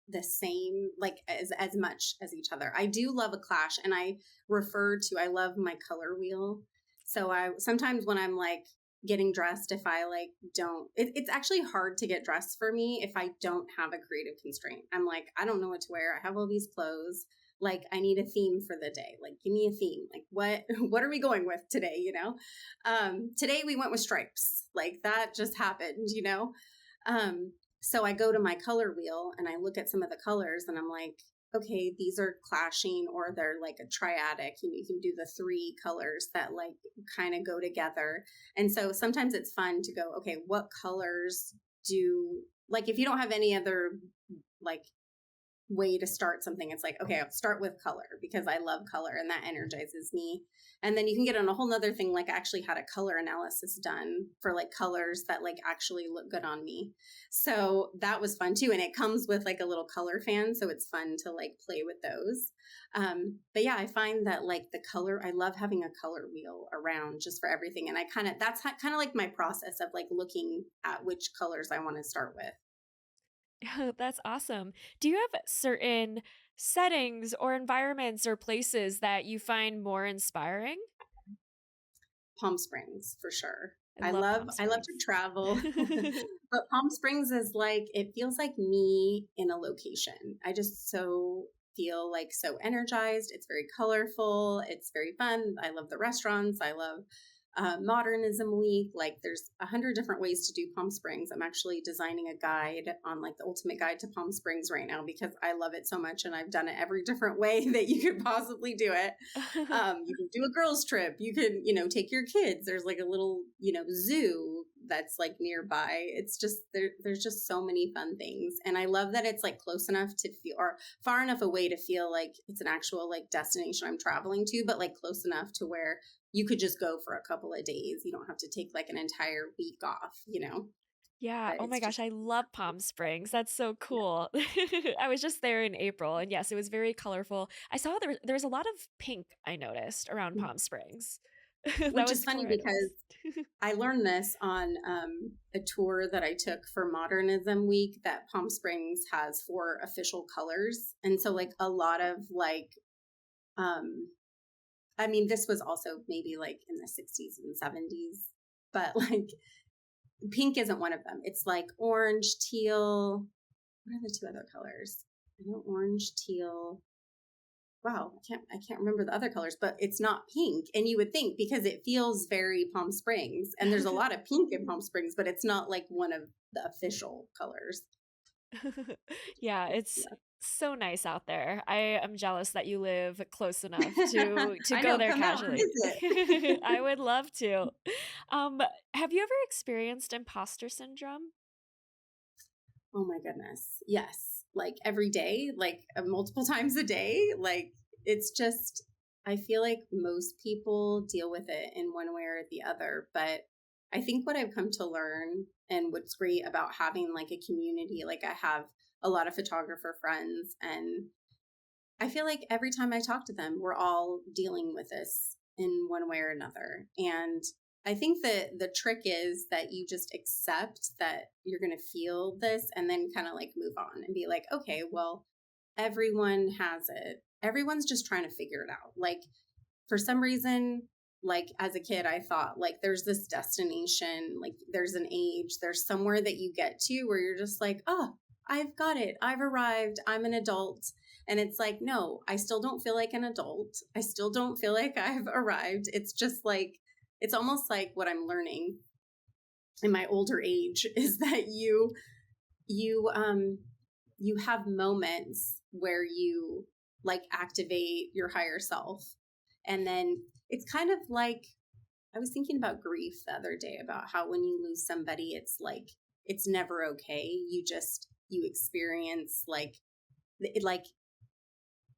S2: the same, like as much as each other. I do love a clash, and I love my color wheel. So I sometimes when I'm like getting dressed, if I like don't, it's actually hard to get dressed for me if I don't have a creative constraint. I'm like, I don't know what to wear. I have all these clothes. Like I need a theme for the day. Like give me a theme. Like what what are we going with today? Today we went with stripes. Like that just happened. So I go to my color wheel and I look at some of the colors and I'm like, okay, these are clashing or they're like a triadic. You can do the three colors that like kind of go together. And so sometimes it's fun to go, okay, what colors do like if you don't have any other like way to start something, it's like, okay, I'll start with color because I love color and that energizes me. And then you can get on a whole nother thing. Like I actually had a color analysis done for like colors that like actually look good on me. So that was fun too. And it comes with like a little color fan. So it's fun to like play with those. But yeah, I find that like the color, I love having a color wheel around just for everything. And that's kind of like my process of like looking at which colors I want to start with.
S1: That's awesome. Do you have certain settings or environments or places that you find more inspiring?
S2: Palm Springs for sure.
S1: I love Palm
S2: I love to
S1: Springs.
S2: travel, but Palm Springs is like it feels like me in a location. I just so feel like so energized. It's very colorful. It's very fun. I love the restaurants. I love Modernism Week. Like there's 100 different ways to do Palm Springs. I'm actually designing a guide on like the ultimate guide to Palm Springs right now because I love it so much and I've done it every different way that you could possibly do it. You can do a girls trip. You can, take your kids. There's like a little, zoo that's like nearby. It's just there's just so many fun things. And I love that it's like close enough to feel or far enough away to feel like it's an actual like destination I'm traveling to, but like close enough to where you could just go for a couple of days. You don't have to take like an entire week off.
S1: Yeah.
S2: But
S1: Oh my
S2: it's
S1: gosh,
S2: just
S1: I love Palm Springs. That's so
S2: yeah.
S1: cool. I was just there in April, and yes, it was very colorful. I saw there was a lot of pink I noticed around Palm Springs. That
S2: Which
S1: was
S2: is
S1: before
S2: funny
S1: I
S2: because
S1: noticed.
S2: I learned this on a tour that I took for Modernism Week that Palm Springs has four official colors. And so, like, a lot of like, um, I mean, this was also maybe like in the 60s and 70s, but like, pink isn't one of them. It's like orange, teal. What are the two other colors? I know orange, teal. Wow, I can't remember the other colors, but it's not pink. And you would think because it feels very Palm Springs and there's a lot of pink in Palm Springs, but it's not like one of the official colors.
S1: Yeah, it's
S2: Yeah.
S1: so nice out there. I am jealous that you live close enough to
S2: I
S1: go
S2: know,
S1: there
S2: come out and
S1: casually.
S2: visit.
S1: I would love to. Um, have you ever experienced imposter syndrome?
S2: Oh my goodness. Yes. Like every day, like multiple times a day. Like it's just, I feel like most people deal with it in one way or the other. But I think what I've come to learn and what's great about having like a community, like I have a lot of photographer friends, and I feel like every time I talk to them, we're all dealing with this in one way or another. And I think that the trick is that you just accept that you're going to feel this and then kind of like move on and be like, okay, well, everyone has it. Everyone's just trying to figure it out. Like, for some reason, like as a kid, I thought like there's this destination, like there's an age, there's somewhere that you get to where you're just like, oh, I've got it. I've arrived. I'm an adult. And it's like, no, I still don't feel like an adult. I still don't feel like I've arrived. It's just like, it's almost like what I'm learning in my older age is that you have moments where you like activate your higher self. And then it's kind of like, I was thinking about grief the other day, about how when you lose somebody, it's like, it's never okay. You experience like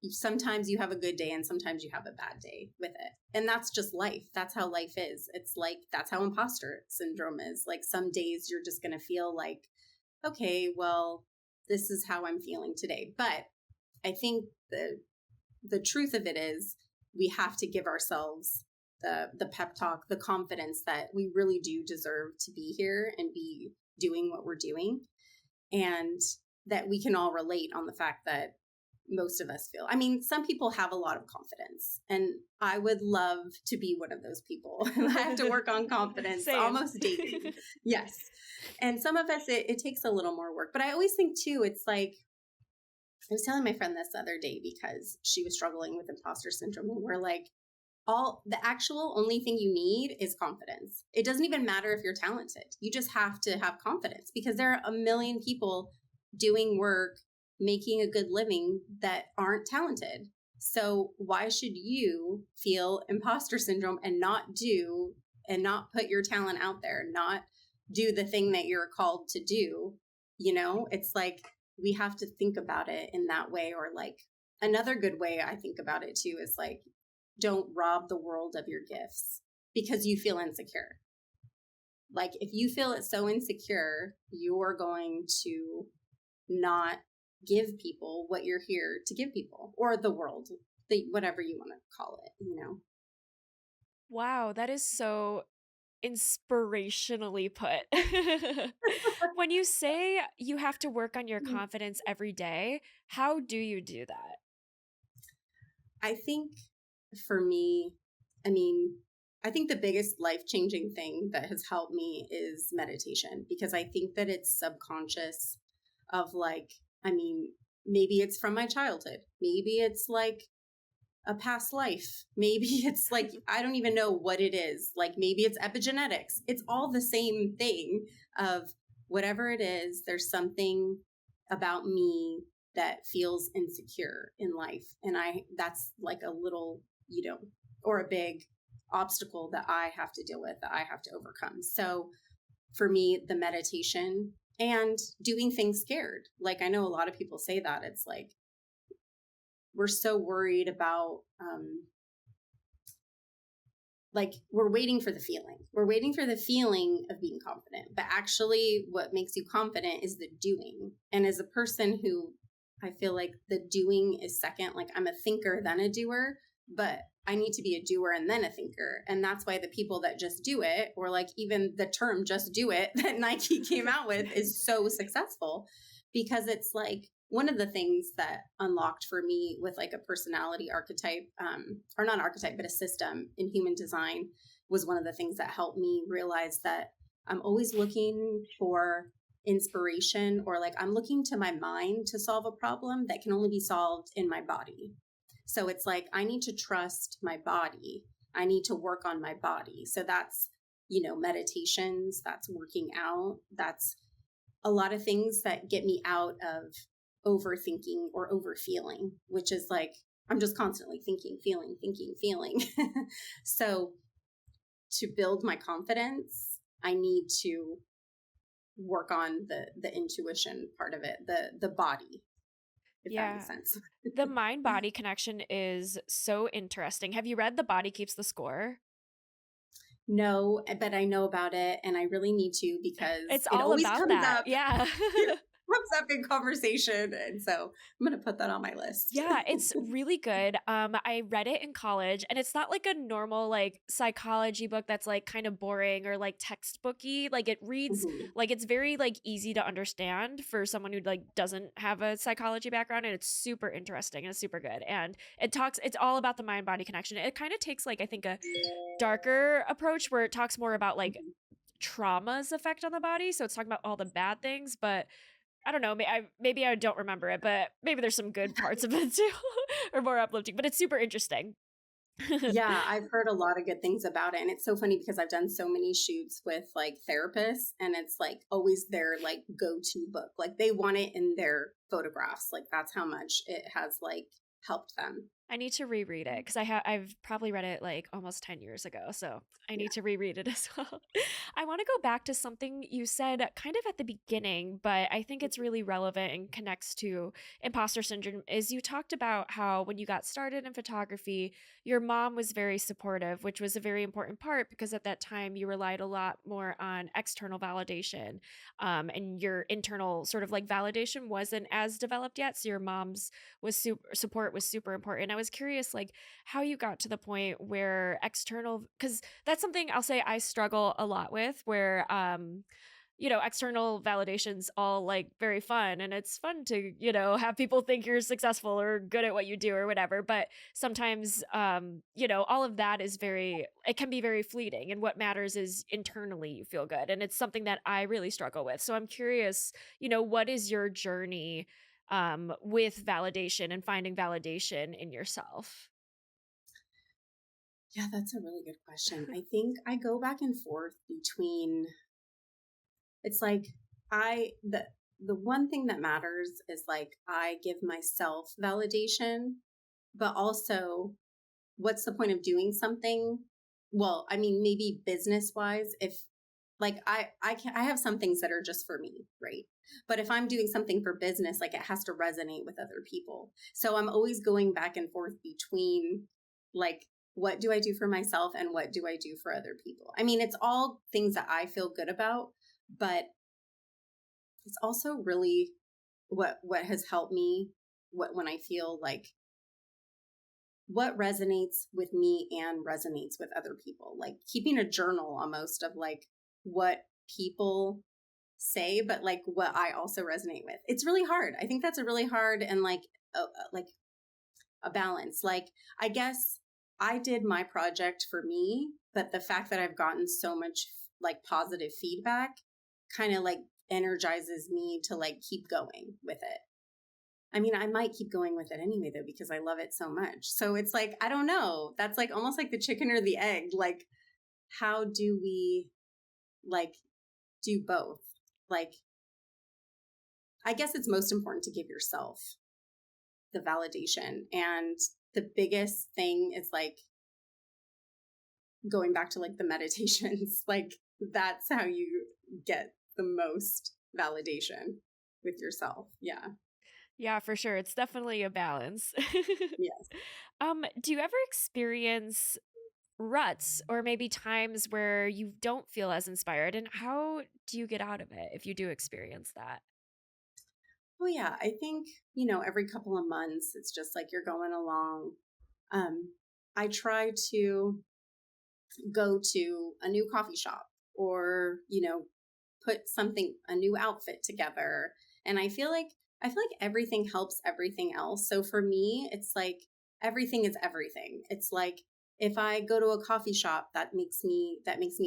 S2: sometimes you have a good day and sometimes you have a bad day with it. And that's just life. That's how life is. It's like, that's how imposter syndrome is. Like some days you're just going to feel like, okay, well, this is how I'm feeling today. But I think the truth of it is we have to give ourselves the pep talk, the confidence that we really do deserve to be here and be doing what we're doing. And that we can all relate on the fact that most of us feel. I mean, some people have a lot of confidence, and I would love to be one of those people. I have to work on confidence almost daily. Yes. And some of us, it takes a little more work. But I always think, too, it's like, I was telling my friend this the other day because she was struggling with imposter syndrome, and we're like, the actual only thing you need is confidence. It doesn't even matter if you're talented. You just have to have confidence, because there are a million people doing work, making a good living that aren't talented. So why should you feel imposter syndrome and not put your talent out there, not do the thing that you're called to do? You know, it's like, we have to think about it in that way. Or like, another good way I think about it too is like, don't rob the world of your gifts because you feel insecure. Like if you feel it's so insecure, you're going to not give people what you're here to give people, or the world, whatever you want to call it, you know?
S1: Wow, that is so inspirationally put. When you say you have to work on your confidence every day, how do you do that?
S2: I think for me, I mean, I think the biggest life-changing thing that has helped me is meditation, because I think that it's subconscious of like, I mean, maybe it's from my childhood. Maybe it's like a past life. Maybe it's like, I don't even know what it is. Like maybe it's epigenetics. It's all the same thing of whatever it is. There's something about me that feels insecure in life. And that's like a little, or a big obstacle that I have to deal with, that I have to overcome. So for me, the meditation and doing things scared. Like I know a lot of people say that. It's like, we're so worried about, like we're waiting for the feeling. We're waiting for the feeling of being confident. But actually what makes you confident is the doing. And as a person who, I feel like the doing is second, like I'm a thinker, then a doer, but I need to be a doer and then a thinker. And that's why the people that just do it, or like even the term just do it that Nike came out with, is so successful, because it's like one of the things that unlocked for me with like a personality archetype, or not archetype, but a system in human design, was one of the things that helped me realize that I'm always looking for inspiration, or like I'm looking to my mind to solve a problem that can only be solved in my body. So it's like, I need to trust my body. I need to work on my body. So that's, meditations, that's working out, that's a lot of things that get me out of overthinking or overfeeling, which is like, I'm just constantly thinking, feeling. So to build my confidence, I need to work on the intuition part of it, the body, if that makes sense.
S1: The mind-body connection is so interesting. Have you read The Body Keeps the Score?
S2: No, but I know about it, and I really need to, because
S1: it's
S2: it
S1: all
S2: always
S1: about
S2: comes
S1: that.
S2: up.
S1: Yeah.
S2: comes up in conversation. And so I'm going to put that on my list.
S1: Yeah, it's really good. I read it in college, and it's not like a normal like psychology book that's like kind of boring or like textbooky. Like it reads
S2: Mhm.
S1: like it's very like easy to understand for someone who like doesn't have a psychology background, and it's super interesting and it's super good. And it's all about the mind body connection. It kind of takes like I think a darker approach where it talks more about like
S2: Mhm.
S1: trauma's effect on the body. So it's talking about all the bad things, but I don't know. Maybe I don't remember it, but maybe there's some good parts of it too, or more uplifting. But it's super interesting.
S2: Yeah, I've heard a lot of good things about it. And it's so funny because I've done so many shoots with like therapists, and it's like always their like go to book. Like they want it in their photographs. Like that's how much it has like helped them.
S1: I need to reread it because I've probably read it like almost 10 years ago, so I
S2: Yeah.
S1: need to reread it as well. I want to go back to something you said kind of at the beginning, but I think it's really relevant and connects to imposter syndrome. Is you talked about how when you got started in photography, your mom was very supportive, which was a very important part because at that time you relied a lot more on external validation, and your internal sort of like validation wasn't as developed yet. So your mom's support was super important. I was curious like how you got to the point where external, cuz that's something I'll say I struggle a lot with, where external validation's all like very fun, and it's fun to, have people think you're successful or good at what you do or whatever, but sometimes all of that is it can be very fleeting, and what matters is internally you feel good, and it's something that I really struggle with. So I'm curious, what is your journey with validation and finding validation in yourself?
S2: Yeah, that's a really good question. I think I go back and forth between it's like the one thing that matters is like I give myself validation, but also what's the point of doing something? Well, I mean, maybe business wise, if like I have some things that are just for me, right? But if I'm doing something for business, like it has to resonate with other people. So I'm always going back and forth between like what do I do for myself and what do I do for other people? I mean, it's all things that I feel good about, but it's also really what has helped me what when I feel like what resonates with me and resonates with other people, like keeping a journal almost of like what people say but like what I also resonate with. It's really hard. I think that's a really hard and like a balance. Like I guess I did my project for me, but the fact that I've gotten so much like positive feedback kind of like energizes me to like keep going with it. I mean, I might keep going with it anyway, though, because I love it so much. So it's like, I don't know. That's like almost like the chicken or the egg. Like, how do we like do both? Like, I guess it's most important to give yourself the validation. And the biggest thing is like going back to like the meditations, like, that's how you get the most validation with yourself. Yeah.
S1: Yeah, for sure. It's definitely a balance.
S2: Yes.
S1: Do you ever experience ruts or maybe times where you don't feel as inspired, and how do you get out of it if you do experience that?
S2: Oh, yeah. I think, every couple of months, it's just like you're going along. Um, I try to go to a new coffee shop or, put a new outfit together. And I feel like everything helps everything else. So for me, it's like everything is everything. It's like if I go to a coffee shop that makes me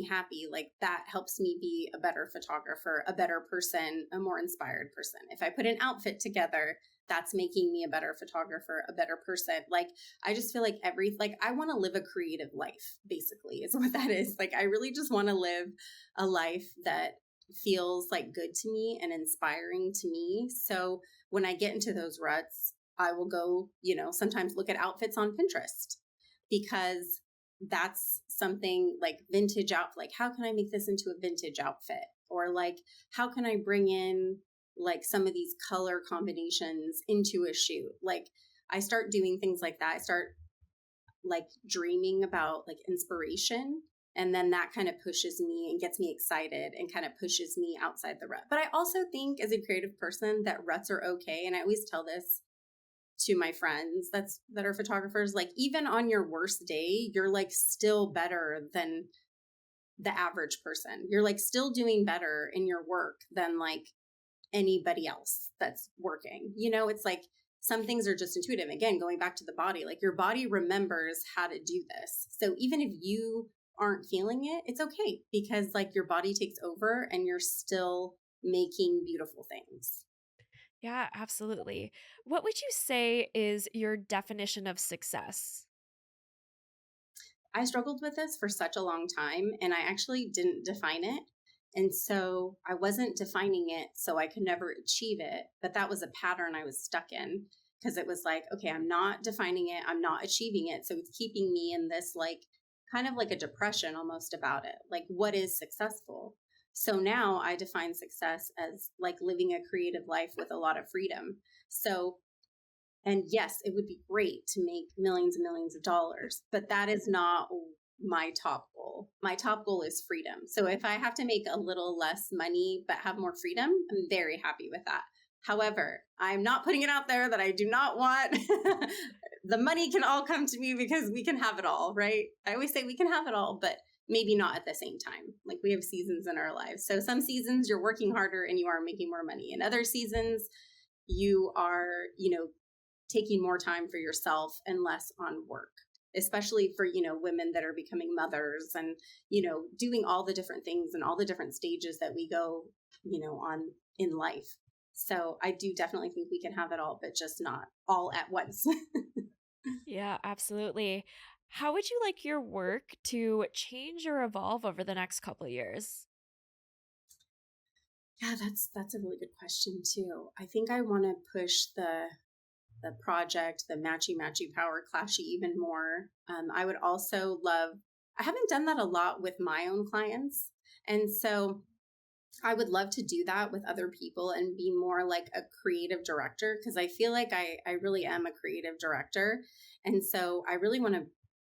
S2: happy, like that helps me be a better photographer, a better person, a more inspired person. If I put an outfit together, that's making me a better photographer, a better person. Like I just feel like I want to live a creative life, basically, is what that is. Like I really just want to live a life that feels like good to me and inspiring to me. So when I get into those ruts, I will go, sometimes look at outfits on Pinterest because that's something like vintage outfit. Like, how can I make this into a vintage outfit? Or like, how can I bring in like some of these color combinations into a shoot? Like, I start doing things like that. I start like dreaming about like inspiration And then that kind of pushes me and gets me excited and kind of pushes me outside the rut. But I also think as a creative person that ruts are okay. And I always tell this to my friends that are photographers, like even on your worst day, you're like still better than the average person. You're like still doing better in your work than like anybody else that's working. It's like some things are just intuitive. Again, going back to the body, like your body remembers how to do this. So even if you aren't feeling it, it's okay because like your body takes over and you're still making beautiful things.
S1: Yeah, absolutely. What would you say is your definition of success?
S2: I struggled with this for such a long time and I actually didn't define it. And so I wasn't defining it so I could never achieve it. But that was a pattern I was stuck in because it was like, okay, I'm not defining it, I'm not achieving it. So it's keeping me in this like kind of like a depression almost about it. Like, what is successful? So now I define success as like living a creative life with a lot of freedom. So and yes, it would be great to make millions and millions of dollars, but that is not my top goal. My top goal is freedom. So if I have to make a little less money but have more freedom, I'm very happy with that. However, I'm not putting it out there that I do not want the money can all come to me because we can have it all, right? I always say we can have it all, but maybe not at the same time. Like we have seasons in our lives. So some seasons you're working harder and you are making more money. In other seasons, you are, taking more time for yourself and less on work, especially for women that are becoming mothers and doing all the different things and all the different stages that we go on in life. So I do definitely think we can have it all, but just not all at once.
S1: Yeah, absolutely. How would you like your work to change or evolve over the next couple of years?
S2: Yeah, that's a really good question too. I think I want to push the project, the matchy power clashy even more. I would also love, I haven't done that a lot with my own clients. And so I would love to do that with other people and be more like a creative director because I feel like I really am a creative director. And so I really want to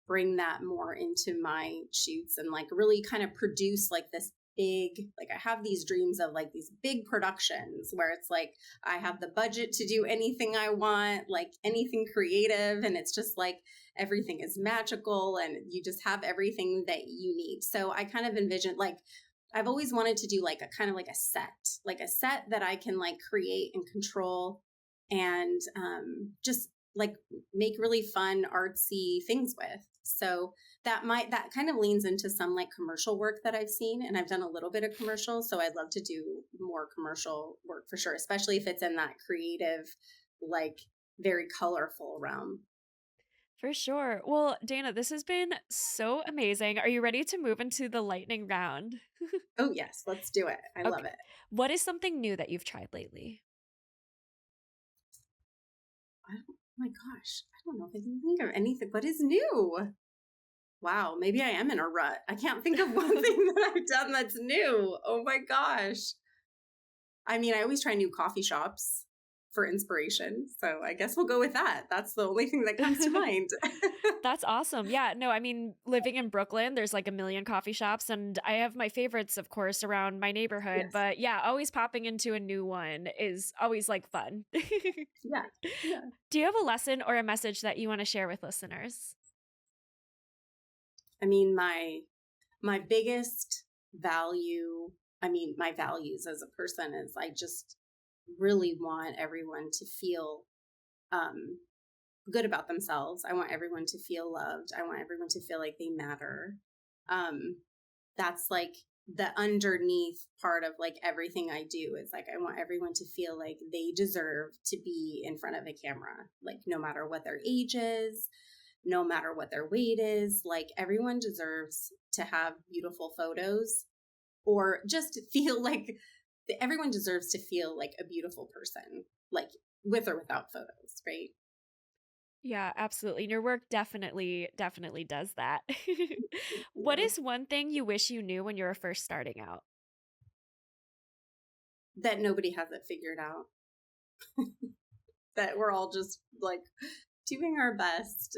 S2: bring that more into my shoots and like really kind of produce like this big, like I have these dreams of like these big productions where it's like I have the budget to do anything I want, like anything creative, and it's just like everything is magical and you just have everything that you need. So I kind of envision like I've always wanted to do like a kind of like a set that I can like create and control and just like make really fun artsy things with. So that kind of leans into some like commercial work that I've seen, and I've done a little bit of commercial, so I'd love to do more commercial work for sure, especially if it's in that creative, like very colorful realm.
S1: For sure. Well, Dana, this has been so amazing. Are you ready to move into the lightning round?
S2: Oh yes, let's do it. I love
S1: Okay.
S2: it.
S1: What is something new that you've tried lately?
S2: Oh my gosh, I don't know if I can think of anything. What is new? Wow, maybe I am in a rut. I can't think of one thing that I've done that's new. Oh my gosh. I mean, I always try new coffee shops for inspiration. So I guess we'll go with that. That's the only thing that comes to mind.
S1: That's awesome. Yeah, no, I mean, living in Brooklyn, there's like a million coffee shops, and I have my favorites, of course, around my neighborhood.
S2: Yes.
S1: But yeah, always popping into a new one is always like fun.
S2: Yeah. Yeah.
S1: Do you have a lesson or a message that you want to share with listeners?
S2: I mean, my biggest value, I mean, my values as a person is I just really want everyone to feel um good about themselves. I want everyone to feel loved. I want everyone to feel like they matter. Um, that's like the underneath part of like everything I do is like I want everyone to feel like they deserve to be in front of a camera, like no matter what their age is, no matter what their weight is, like everyone deserves to have beautiful photos or just feel like everyone deserves to feel like a beautiful person, like with or without photos, right?
S1: Yeah, absolutely. And your work definitely does that.
S2: Thank
S1: What
S2: you.
S1: is one thing you wish you knew when you were first starting out?
S2: That nobody has it figured out. That we're all just like doing our best.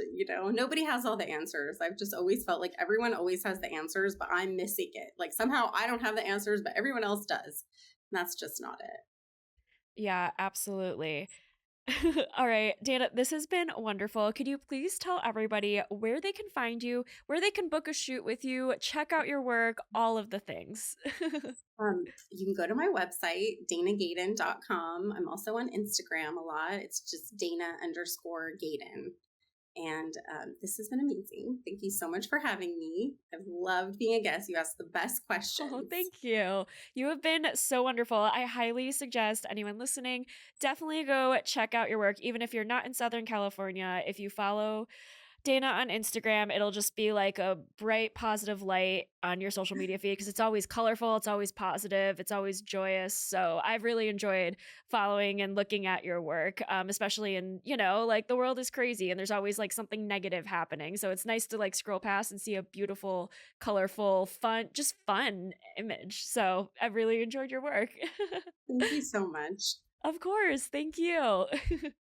S2: Nobody has all the answers. I've just always felt like everyone always has the answers, but I'm missing it. Like somehow I don't have the answers, but everyone else does. And that's just not it.
S1: Yeah, absolutely. All right, Dana, this has been wonderful. Could you please tell everybody where they can find you, where they can book a shoot with you, check out your work, all of the things?
S2: You can go to my website, danagaydon.com. I'm also on Instagram a lot. It's just Dana_Gaydon. And this has been amazing. Thank you so much for having me. I've loved being a guest. You asked the best
S1: Oh,
S2: questions.
S1: thank you. You have been so wonderful. I highly suggest anyone listening definitely go check out your work, even if you're not in Southern California. If you follow Dana on Instagram, it'll just be like a bright, positive light on your social media feed because it's always colorful, it's always positive, it's always joyous. So I've really enjoyed following and looking at your work, especially in, like the world is crazy and there's always like something negative happening. So it's nice to like scroll past and see a beautiful, colorful, fun, just fun image. So I've really enjoyed your work.
S2: Thank you so much.
S1: Of course. Thank you.